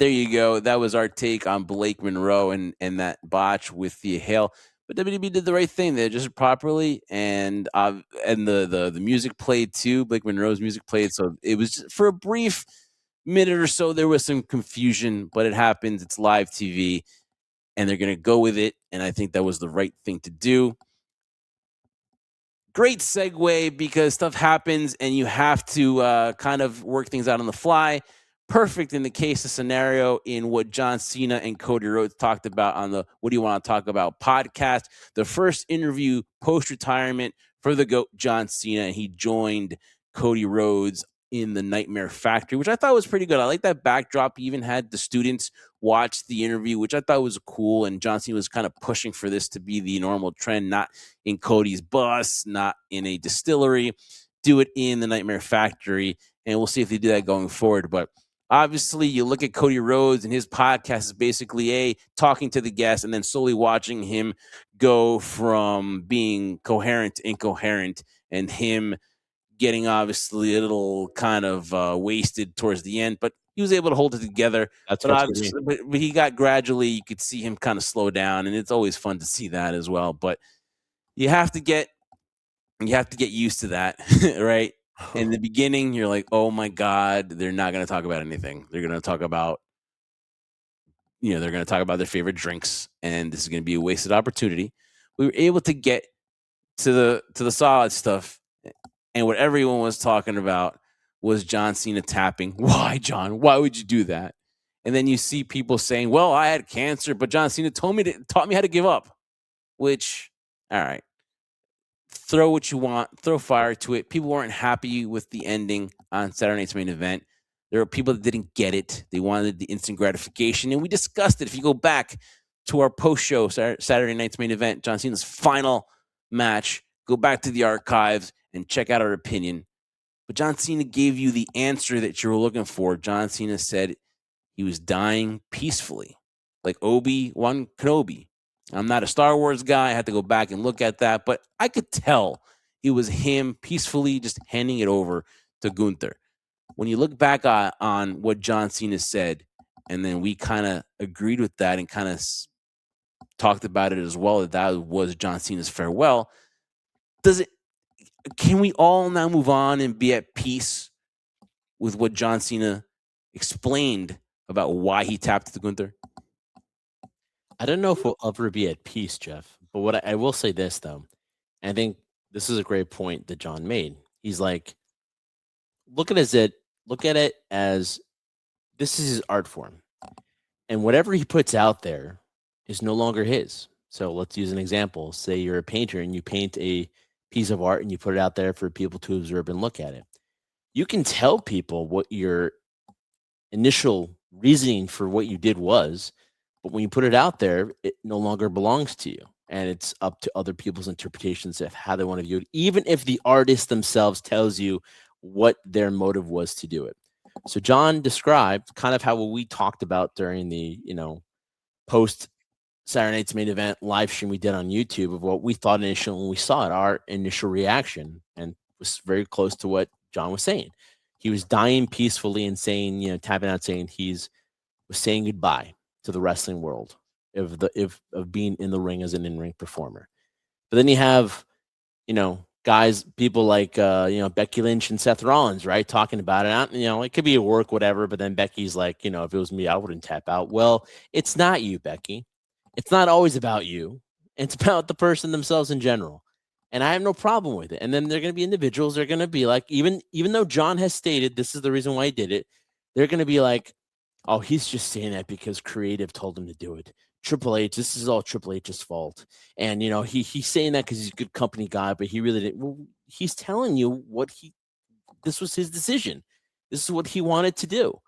there you go. That was our take on Blake Monroe and that botch with the hail. But WWE did the right thing. They just properly, and the music played too. Blake Monroe's music played, so it was just, for a brief minute or so there was some confusion, but it happens. It's live TV, and they're gonna go with it. And I think that was the right thing to do. Great segue because stuff happens and you have to kind of work things out on the fly. Perfect in the case of scenario in what John Cena and Cody Rhodes talked about on the What Do You Want to Talk About podcast. The first interview post retirement for the GOAT, John Cena, and he joined Cody Rhodes in the Nightmare Factory, which I thought was pretty good. I like that backdrop. He even had the students watch the interview, which I thought was cool. And John Cena was kind of pushing for this to be the normal trend, not in Cody's bus, not in a distillery. Do it in the Nightmare Factory, and we'll see if they do that going forward. But obviously, you look at Cody Rhodes, and his podcast is basically talking to the guest and then slowly watching him go from being coherent to incoherent, and him getting obviously a little kind of wasted towards the end, but he was able to hold it together. That's But what you mean. obviously, but he got gradually, you could see him kind of slow down, and it's always fun to see that as well. But you have to get used to that, right? In the beginning, you're like, oh my God, they're not going to talk about anything. They're going to talk about, they're going to talk about their favorite drinks, and this is going to be a wasted opportunity. We were able to get to the solid stuff, and what everyone was talking about was John Cena tapping. Why, John? Why would you do that? And then you see people saying, well, I had cancer, but John Cena taught me how to give up. Which, all right, throw what you want, throw fire to it. People weren't happy with the ending on Saturday Night's Main Event. There were people that didn't get it. They wanted the instant gratification, and we discussed it. If you go back to our post-show Saturday Night's Main Event, John Cena's final match, go back to the archives and check out our opinion. But John Cena gave you the answer that you were looking for. John Cena said he was dying peacefully, like Obi-Wan Kenobi. I'm not a Star Wars guy. I had to go back and look at that, but I could tell it was him peacefully just handing it over to Gunther. When you look back on what John Cena said, and then we kind of agreed with that and kind of talked about it as well, that was John Cena's farewell. Can we all now move on and be at peace with what John Cena explained about why he tapped the Gunther? I don't know if we'll ever be at peace, Jeff. But what I will say this though, I think this is a great point that John made. He's like, look at it as this is his art form. And whatever he puts out there is no longer his. So let's use an example. Say you're a painter and you paint a piece of art and you put it out there for people to observe and look at it. You can tell people what your initial reasoning for what you did was, but when you put it out there, it no longer belongs to you. And it's up to other people's interpretations of how they want to view it, even if the artist themselves tells you what their motive was to do it. So John described kind of how we talked about during the, post Saturday Night's Main Event live stream we did on YouTube of what we thought initially when we saw it, our initial reaction, and was very close to what John was saying. He was dying peacefully and saying, tapping out, saying was saying goodbye to the wrestling world of being in the ring as an in-ring performer. But then you have, guys, people like Becky Lynch and Seth Rollins, right, talking about it. It could be a work, whatever. But then Becky's like, if it was me, I wouldn't tap out. Well, it's not you, Becky. It's not always about you. It's about the person themselves in general. And I have no problem with it. And then they're going to be individuals. They're going to be like, even though John has stated this is the reason why he did it, they're going to be like, oh, he's just saying that because creative told him to do it. Triple H, this is all Triple H's fault. And, he's saying that because he's a good company guy, but he really didn't. Well, he's telling you this was his decision. This is what he wanted to do.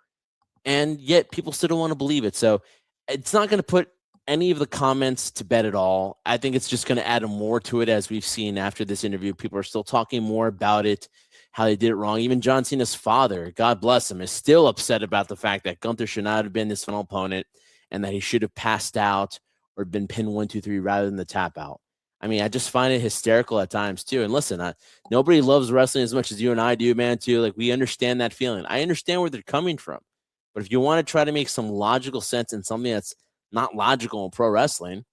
And yet people still don't want to believe it. So it's not going to put any of the comments to bed at all. I think it's just going to add more to it, as we've seen after this interview. People are still talking more about it, how they did it wrong. Even John Cena's father, God bless him, is still upset about the fact that Gunther should not have been his final opponent and that he should have passed out or been pinned 1, 2, 3 rather than the tap out. I mean, I just find it hysterical at times too. And listen, nobody loves wrestling as much as you and I do, man, too. Like, we understand that feeling. I understand where they're coming from. But if you want to try to make some logical sense in something that's not logical in pro wrestling,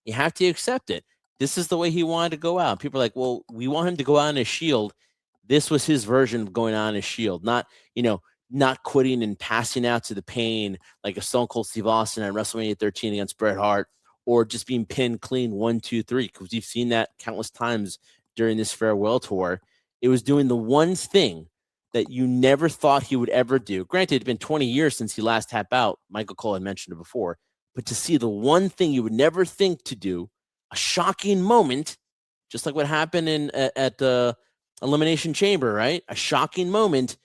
you have to accept it. This is the way he wanted to go out. People are like, well, we want him to go out in a Shield. This was his version of going out in a Shield, not quitting and passing out to the pain like a Stone Cold Steve Austin at WrestleMania 13 against Bret Hart, or just being pinned clean 1, 2, 3, because we've seen that countless times during this farewell tour. It was doing the one thing that you never thought he would ever do. Granted, it'd been 20 years since he last tapped out. Michael Cole had mentioned it before. But to see the one thing you would never think to do, a shocking moment, just like what happened at the Elimination Chamber, right? A shocking moment,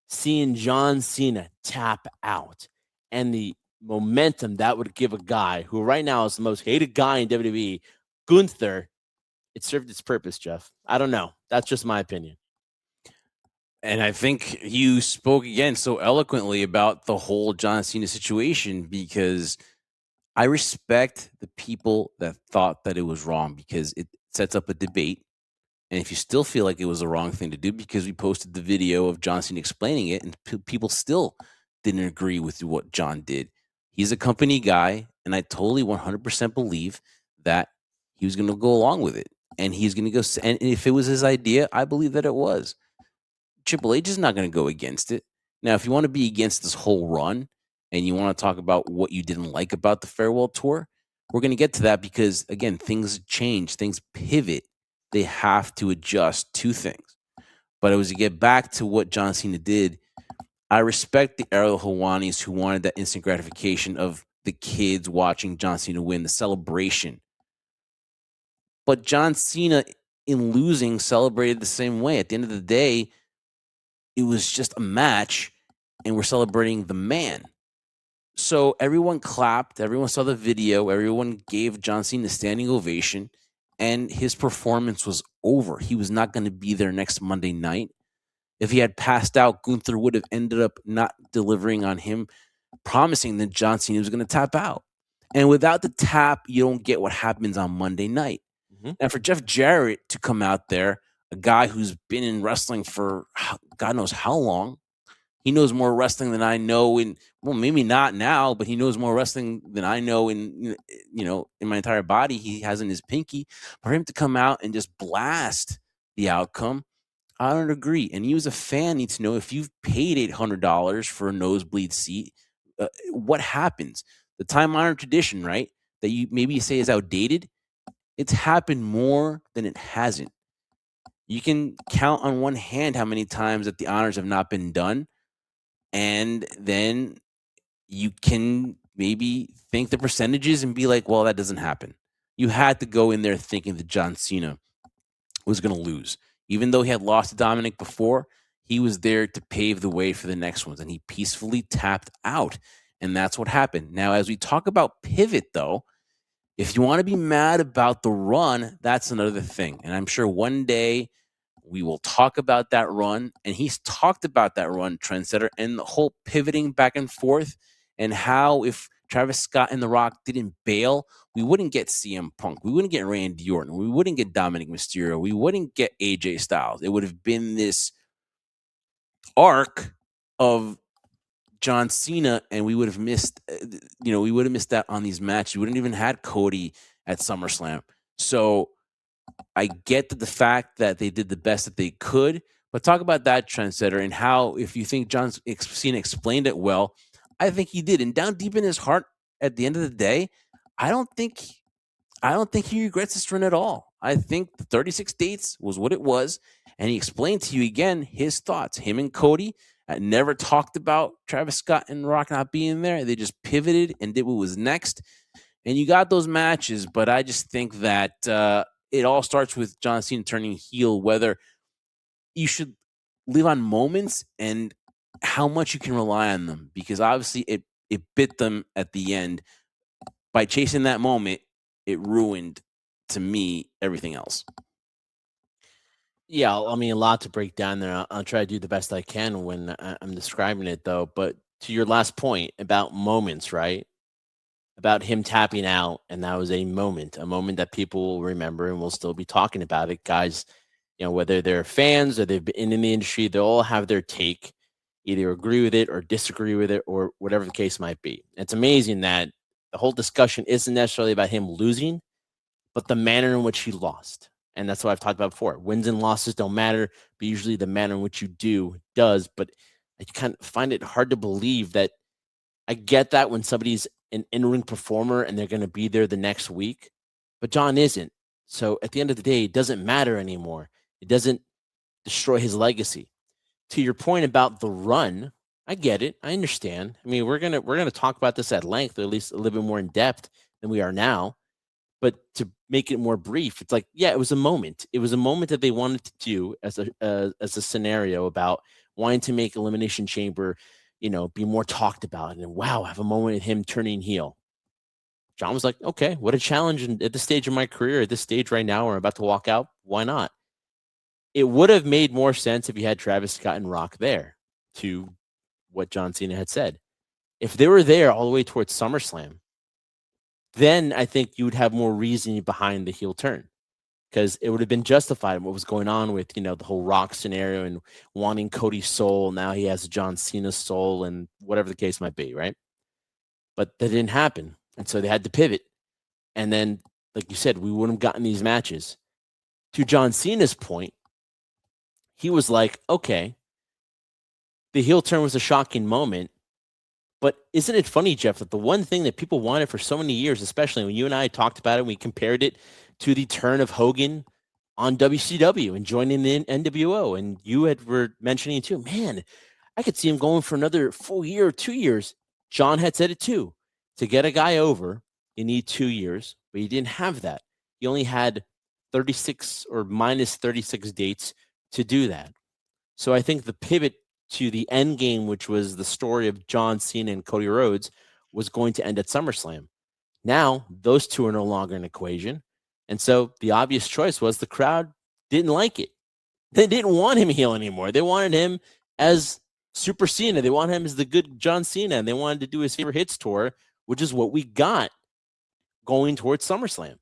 seeing John Cena tap out, and the momentum that would give a guy who right now is the most hated guy in WWE, Gunther. It served its purpose, Jeff. I don't know. That's just my opinion. And I think you spoke again so eloquently about the whole John Cena situation, because I respect the people that thought that it was wrong, because it sets up a debate. And if you still feel like it was the wrong thing to do, because we posted the video of John Cena explaining it, and people still didn't agree with what John did. He's a company guy, and I totally 100% believe that he was going to go along with it. And he's going to go. And if it was his idea, I believe that it was. Triple H is not going to go against it. Now, if you want to be against this whole run and you want to talk about what you didn't like about the farewell tour, we're going to get to that, because, again, things change, things pivot. They have to adjust to things. But it was to get back to what John Cena did. I respect the Ariel Helwanis who wanted that instant gratification of the kids watching John Cena win, the celebration. But John Cena, in losing, celebrated the same way. At the end of the day, it was just a match, and we're celebrating the man. So everyone clapped, everyone saw the video, everyone gave John Cena a standing ovation, and his performance was over. He was not going to be there next Monday night. If he had passed out, Gunther would have ended up not delivering on him, promising that John Cena was going to tap out. And without the tap, you don't get what happens on Monday night. Mm-hmm. And for Jeff Jarrett to come out there, a guy who's been in wrestling for God knows how long, he knows more wrestling than I know well, maybe not now, but he knows more wrestling than I know in my entire body. He has in his pinky. For him to come out and just blast the outcome, I don't agree. And you as a fan need to know, if you've paid $800 for a nosebleed seat, what happens? The time-honored tradition, right, that you say is outdated, it's happened more than it hasn't. You can count on one hand how many times that the honors have not been done. And then you can maybe think the percentages and be like, well, that doesn't happen. You had to go in there thinking that John Cena was going to lose. Even though he had lost to Dominic before, he was there to pave the way for the next ones, and he peacefully tapped out. And that's what happened. Now, as we talk about pivot, though, if you want to be mad about the run, that's another thing. And I'm sure one day we will talk about that run. And he's talked about that run, Trendsetter, and the whole pivoting back and forth, and how if Travis Scott and The Rock didn't bail, we wouldn't get CM Punk. We wouldn't get Randy Orton. We wouldn't get Dominic Mysterio. We wouldn't get AJ Styles. It would have been this arc of John Cena, and we would have missed, we would have missed that on these matches. We wouldn't even had Cody at SummerSlam. So I get the fact that they did the best that they could, but talk about that, Trendsetter, and how, if you think John Cena explained it well, I think he did. And down deep in his heart, at the end of the day, I don't think he regrets this run at all. I think the 36 dates was what it was, and he explained to you again his thoughts. Him and Cody never talked about Travis Scott and Rock not being there. They just pivoted and did what was next, and you got those matches. But I just think that it all starts with John Cena turning heel, whether you should live on moments and how much you can rely on them, because obviously it bit them at the end. By chasing that moment, it ruined, to me, everything else. Yeah, I mean, a lot to break down there. I'll try to do the best I can when I'm describing it, though. But to your last point about moments, right? About him tapping out, and that was a moment that people will remember and will still be talking about it. Guys, whether they're fans or they've been in the industry, they all have their take. either agree with it or disagree with it or whatever the case might be. It's amazing that the whole discussion isn't necessarily about him losing, but the manner in which he lost. And that's what I've talked about before. Wins and losses don't matter, but usually the manner in which you do does. But I kind of find it hard to believe that I get that when somebody's an in-ring performer and they're going to be there the next week, but John isn't. So at the end of the day, it doesn't matter anymore. It doesn't destroy his legacy. To your point about the run, I get it. I understand. I mean, we're gonna talk about this at length, or at least a little bit more in depth than we are now. But to make it more brief, it's like, yeah, it was a moment. It was a moment that they wanted to do as a scenario about wanting to make Elimination Chamber, be more talked about. And wow, have a moment of him turning heel. John was like, okay, what a challenge. And at this stage of my career, at this stage right now, where I'm about to walk out, why not? It would have made more sense if you had Travis Scott and Rock there, to what John Cena had said. If they were there all the way towards SummerSlam, then I think you would have more reasoning behind the heel turn, because it would have been justified what was going on with, the whole Rock scenario and wanting Cody's soul. Now he has John Cena's soul and whatever the case might be, right? But that didn't happen. And so they had to pivot. And then, like you said, we wouldn't have gotten these matches. To John Cena's point, he was like, okay, the heel turn was a shocking moment. But isn't it funny, Jeff, that the one thing that people wanted for so many years, especially when you and I talked about it, we compared it to the turn of Hogan on WCW and joining the NWO. And you were mentioning too, man, I could see him going for another full year or 2 years. John had said it too. To get a guy over, you need 2 years, but he didn't have that. He only had 36 or minus 36 dates to do that. So I think the pivot to the end game, which was the story of John Cena and Cody Rhodes, was going to end at SummerSlam. Now, those two are no longer an equation. And so the obvious choice was the crowd didn't like it. They didn't want him heel anymore. They wanted him as Super Cena. They wanted him as the good John Cena, and they wanted to do his favorite hits tour, which is what we got going towards SummerSlam.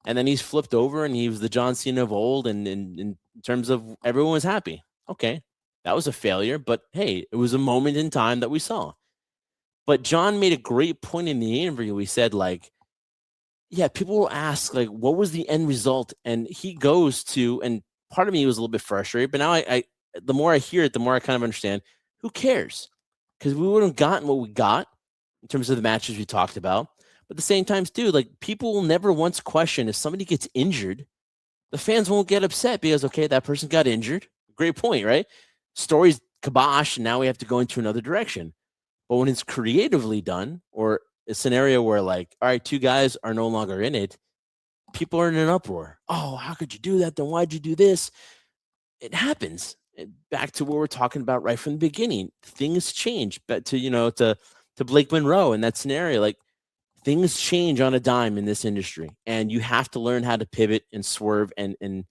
And then he's flipped over and he was the John Cena of old. And in terms of everyone was happy. Okay, that was a failure, but hey, it was a moment in time that we saw. But John made a great point in the interview. He said, like, yeah, people will ask, like, what was the end result? And he goes to, and part of me was a little bit frustrated, but now I the more I hear it, the more I kind of understand, who cares? Because we wouldn't have gotten what we got in terms of the matches we talked about. But at the same time, dude, like, people will never once question if somebody gets injured, the fans won't get upset because, okay, that person got injured. Great point, right? Story's kibosh, and now we have to go into another direction. But when it's creatively done, or a scenario where, like, all right, 2 guys are no longer in it, people are in an uproar. Oh, how could you do that? Then why'd you do this? It happens. Back to what we're talking about right from the beginning. Things change. But to Blake Monroe in that scenario, like, things change on a dime in this industry, and you have to learn how to pivot and swerve and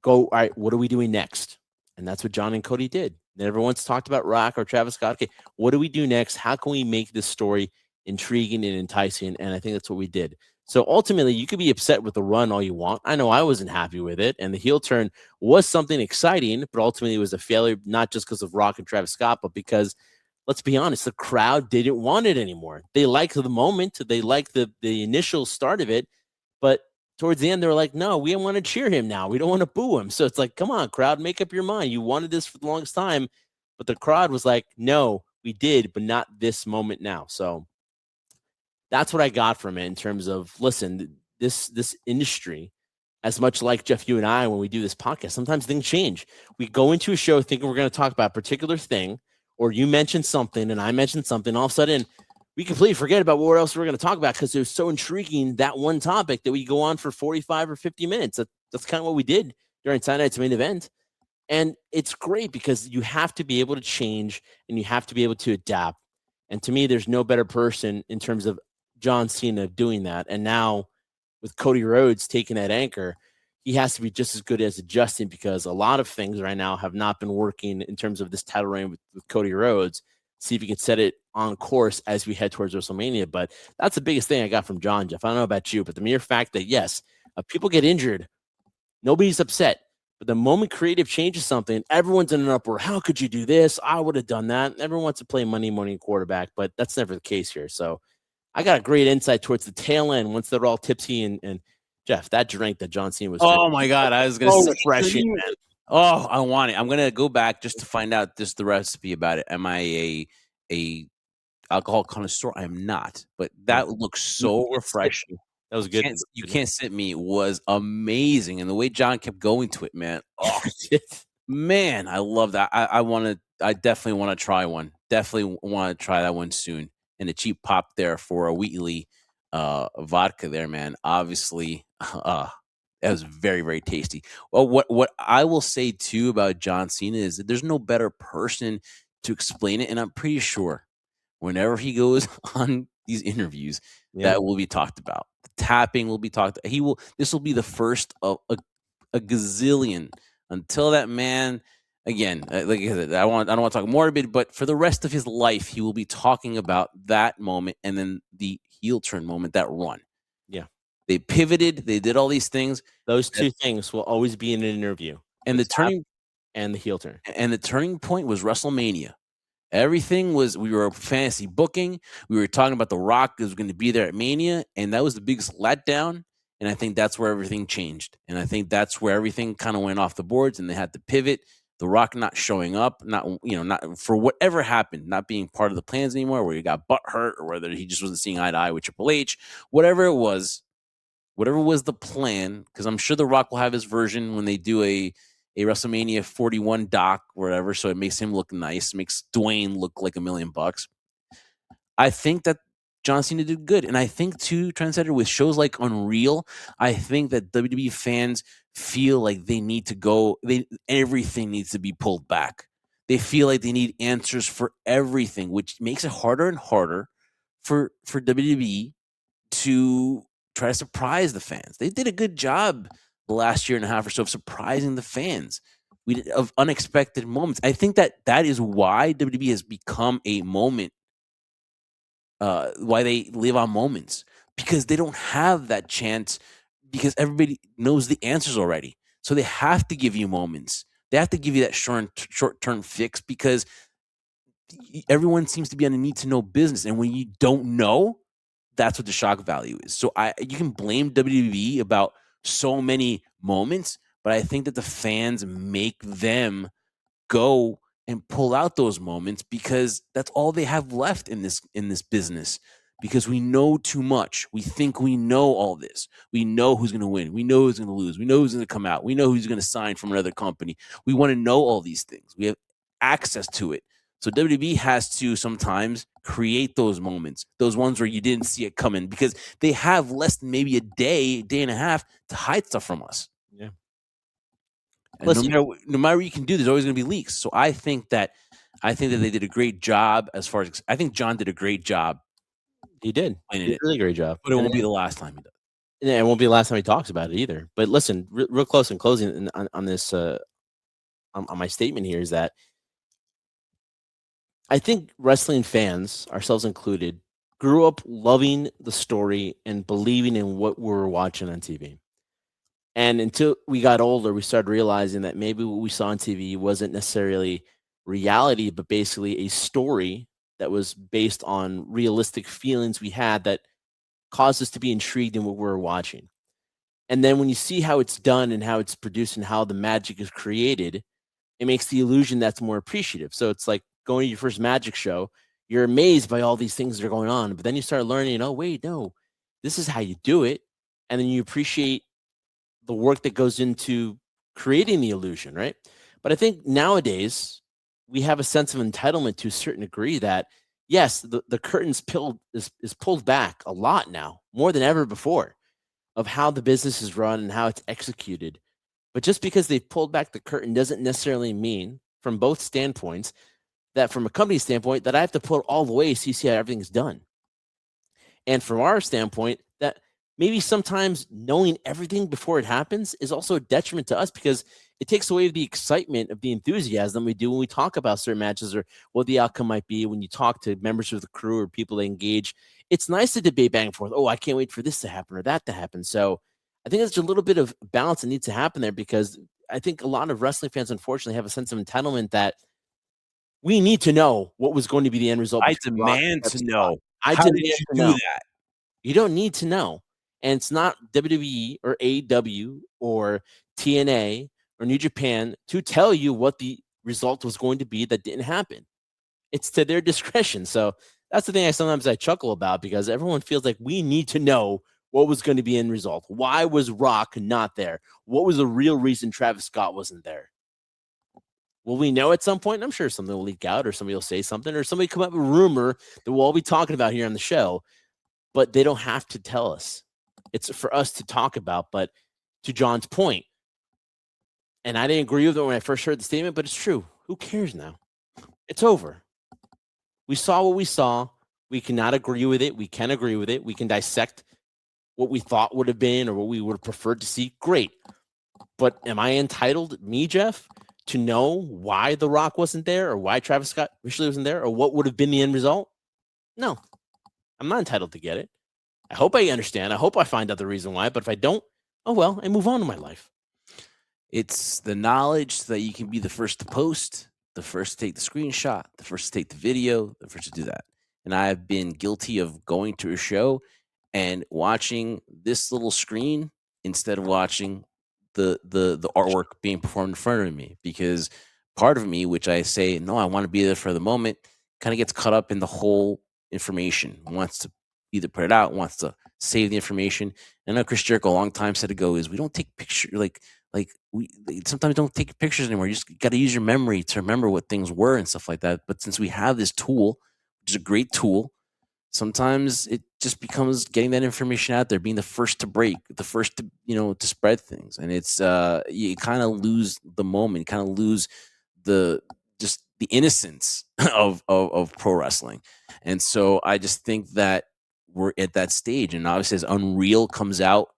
go, all right, what are we doing next? And that's what John and Cody did. They never once talked about Rock or Travis Scott. Okay, what do we do next? How can we make this story intriguing and enticing? And I think that's what we did. So ultimately, you could be upset with the run all you want. I know I wasn't happy with it. And the heel turn was something exciting, but ultimately it was a failure, not just because of Rock and Travis Scott, but because, let's be honest, the crowd didn't want it anymore. They liked the moment. They liked the initial start of it. But towards the end, they were like, no, we don't want to cheer him now. We don't want to boo him. So it's like, come on, crowd, make up your mind. You wanted this for the longest time. But the crowd was like, no, we did, but not this moment now. So that's what I got from it in terms of, listen, this industry, as much like Jeff, you and I, when we do this podcast, sometimes things change. We go into a show thinking we're going to talk about a particular thing, or you mentioned something and I mentioned something. All of a sudden, we completely forget about what else we're going to talk about because it was so intriguing, that one topic, that we go on for 45 or 50 minutes. That's kind of what we did during Saturday Night's Main Event. And it's great because you have to be able to change and you have to be able to adapt. And to me, there's no better person in terms of John Cena doing that. And now with Cody Rhodes taking that anchor, he has to be just as good as adjusting, because a lot of things right now have not been working in terms of this title reign with Cody Rhodes. See if you can set it on course as we head towards WrestleMania. But that's the biggest thing I got from John, Jeff. I don't know about you, but the mere fact that, yes, people get injured, nobody's upset. But the moment creative changes something, everyone's in an uproar. How could you do this? I would have done that. Everyone wants to play money quarterback, but that's never the case here. So I got a great insight towards the tail end once they're all tipsy. And Jeff, that drink that John Cena was Oh drinking, my God, I was gonna so say, refreshing, man. oh, I want it. I'm gonna go back just to find out just the recipe about it. Am I a alcohol connoisseur? I am not, but Yeah. that looks You so can't skip refreshing. me. That was good. You can't sit me. It was amazing, and the way John kept going to it, man. Oh man, I love that. I definitely want to try one. Definitely want to try that one soon. And a cheap pop there for a Wheatley vodka there, man. Obviously, that was very, very tasty. Well, what I will say too about John Cena is that there's no better person to explain it, and I'm pretty sure whenever he goes on these interviews, Yeah. that will be talked about. The tapping will be talked. He will. This will be the first of a gazillion until that man. Again, like I said, I don't want to talk morbid, but for the rest of his life, he will be talking about that moment and then the heel turn moment, that run. Yeah. They pivoted. They did all these things. Those two things will always be in an interview. And The the tap turning and the heel turn. and the turning point was WrestleMania. Everything was we were fantasy booking. We were talking about The Rock was going to be there at Mania, and that was the biggest letdown. And I think that's where everything changed. And I think that's where everything kind of went off the boards, and they had to pivot. The Rock not showing up, not for whatever happened, not being part of the plans anymore, where he got butt hurt or whether he just wasn't seeing eye to eye with Triple H, whatever was the plan, because I'm sure The Rock will have his version when they do a WrestleMania 41 doc, or whatever, so it makes him look nice, makes Dwayne look like $1,000,000. I think that John Cena did good, and I think too, Trendsetter, with shows like Unreal, I think that WWE fans feel like they need to go. Everything needs to be pulled back. They feel like they need answers for everything, which makes it harder and harder for WWE to try to surprise the fans. They did a good job the last year and a half or so of surprising the fans of unexpected moments. I think that is why WWE has become a moment. Why they live on moments, because they don't have that chance, because everybody knows the answers already. So they have to give you moments. They have to give you that short term fix, because everyone seems to be on a need to know business, and when you don't know, that's what the shock value is. So you can blame WWE about so many moments, but I think that the fans make them go and pull out those moments, because that's all they have left in this business, because we know too much. We think we know all this. We know who's going to win. We know who's going to lose. We know who's going to come out. We know who's going to sign from another company. We want to know all these things. We have access to it. So WWE has to sometimes create those moments, those ones where you didn't see it coming, because they have less than maybe a day and a half to hide stuff from us. Yeah. And Listen, no matter what you can do, there's always going to be leaks. So I think that they did a great job as far as I think John did a great job. he did. He did a really great job. But it won't be the last time he does. Yeah, it won't be the last time he talks about it either. But listen, real close in closing on this on my statement here is that I think wrestling fans, ourselves included, grew up loving the story and believing in what we were watching on TV. And until we got older, we started realizing that maybe what we saw on TV wasn't necessarily reality, but basically a story that was based on realistic feelings we had that caused us to be intrigued in what we were watching. And then when you see how it's done and how it's produced and how the magic is created, it makes the illusion that's more appreciative. So it's like going to your first magic show, you're amazed by all these things that are going on, but then you start learning, oh, wait, no, this is how you do it. And then you appreciate the work that goes into creating the illusion, right? But I think nowadays we have a sense of entitlement to a certain degree that yes, the curtain's is pulled back a lot now, more than ever before, of how the business is run and how it's executed. But just because they've pulled back the curtain doesn't necessarily mean, from both standpoints, that from a company standpoint, that I have to pull it all the way so you see how everything's done. And from our standpoint, that maybe sometimes knowing everything before it happens is also a detriment to us, because it takes away the excitement of the enthusiasm we do when we talk about certain matches or what the outcome might be. When you talk to members of the crew or people that engage, it's nice to debate back and forth. Oh, I can't wait for this to happen or that to happen. So I think there's a little bit of balance that needs to happen there, because I think a lot of wrestling fans, unfortunately, have a sense of entitlement that we need to know what was going to be the end result. I Between Rock demand and to Travis Scott. know. I How did demand you to do know. that? You don't need to know. And it's not WWE or AEW or TNA or New Japan to tell you what the result was going to be that didn't happen. It's to their discretion. So that's the thing I chuckle about, because everyone feels like we need to know what was going to be end result. Why was Rock not there? What was the real reason Travis Scott wasn't there? Will we know at some point? I'm sure something will leak out, or somebody will say something, or somebody come up with a rumor that we'll all be talking about here on the show, but they don't have to tell us. It's for us to talk about. But to John's point, and I didn't agree with it when I first heard the statement, but it's true. Who cares now? It's over. We saw what we saw. We cannot agree with it. We can agree with it. We can dissect what we thought would have been or what we would have preferred to see. Great. But am I entitled, me, Jeff, to know why The Rock wasn't there, or why Travis Scott officially wasn't there, or what would have been the end result? No, I'm not entitled to get it. I hope I understand. I hope I find out the reason why. But if I don't, oh well, I move on to my life. It's the knowledge that you can be the first to post, the first to take the screenshot, the first to take the video, the first to do that. And I've been guilty of going to a show and watching this little screen instead of watching the artwork being performed in front of me, because part of me, which I say, no, I want to be there for the moment, kind of gets caught up in the whole information, wants to either put it out, wants to save the information. And I know Chris Jericho a long time said ago is we don't take pictures like we sometimes don't take pictures anymore. You just got to use your memory to remember what things were and stuff like that. But since we have this tool, which is a great tool, sometimes it just becomes getting that information out there, being the first to break, the first to, to spread things. And it's you kind of lose the moment, kind of lose the just the innocence of pro wrestling. And so I just think that we're at that stage. And obviously as Unreal comes out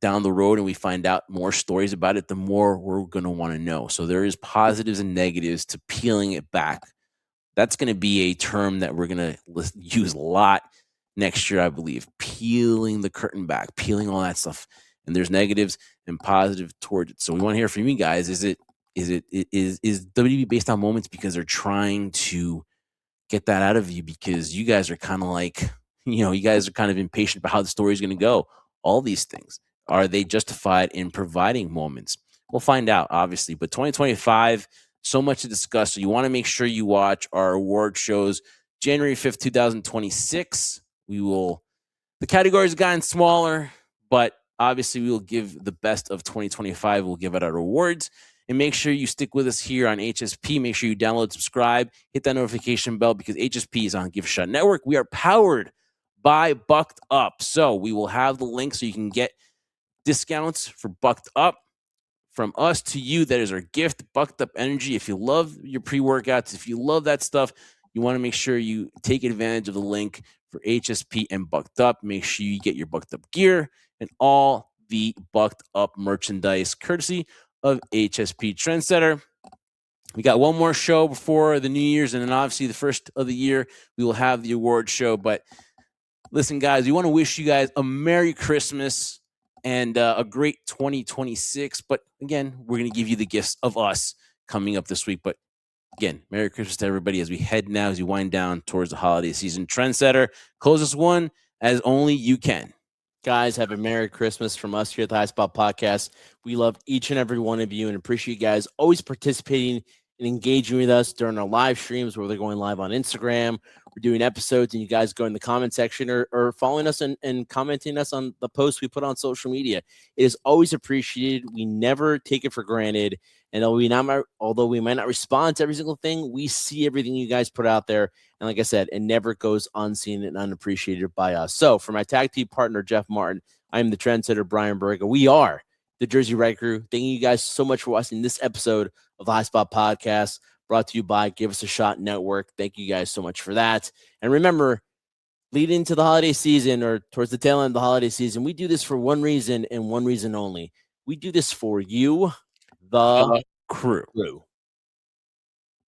down the road and we find out more stories about it, the more we're going to want to know. So there is positives and negatives to peeling it back. That's going to be a term that we're going to use a lot next year, I believe. Peeling the curtain back, peeling all that stuff. And there's negatives and positive towards it. So we want to hear from you guys. Is WWE based on moments because they're trying to get that out of you, because you guys are kind of like, you guys are kind of impatient about how the story is going to go? All these things, are they justified in providing moments? We'll find out, obviously. But 2025, so much to discuss. So you want to make sure you watch our award shows. January 5th, 2026. The categories have gotten smaller, but obviously we will give the best of 2025. We'll give out our awards. And make sure you stick with us here on HSP. Make sure you download, subscribe, hit that notification bell, because HSP is on Give a Shot Network. We are powered by Bucked Up. So we will have the link so you can get discounts for Bucked Up from us to you. That is our gift, Bucked Up Energy. If you love your pre-workouts, if you love that stuff, you want to make sure you take advantage of the link for HSP and Bucked Up. Make sure you get your Bucked Up gear and all the Bucked Up merchandise, courtesy of HSP Trendsetter. We got one more show before the New Year's, and then obviously the first of the year, we will have the award show. But listen, guys, we want to wish you guys a Merry Christmas and a great 2026. But again, we're going to give you the gifts of us coming up this week. But again, Merry Christmas to everybody as we head now, as we wind down towards the holiday season. Trendsetter, close this one as only you can. Guys, have a Merry Christmas from us here at the High Spot Podcast. We love each and every one of you and appreciate you guys always participating and engaging with us during our live streams, where they're going live on Instagram. We're doing episodes, and you guys go in the comment section or following us and commenting us on the posts we put on social media. It is always appreciated. We never take it for granted. And although we might not respond to every single thing, we see everything you guys put out there. And like I said, it never goes unseen and unappreciated by us. So for my tag team partner, Jeff Martin, I am the trendsetter, Brian Berger. We are the Jersey Red Crew. Thank you guys so much for watching this episode of the High Spot Podcast, brought to you by Give Us a Shot Network. Thank you guys so much for that. And remember, leading into the holiday season, or towards the tail end of the holiday season, we do this for one reason and one reason only. We do this for you, the Crew.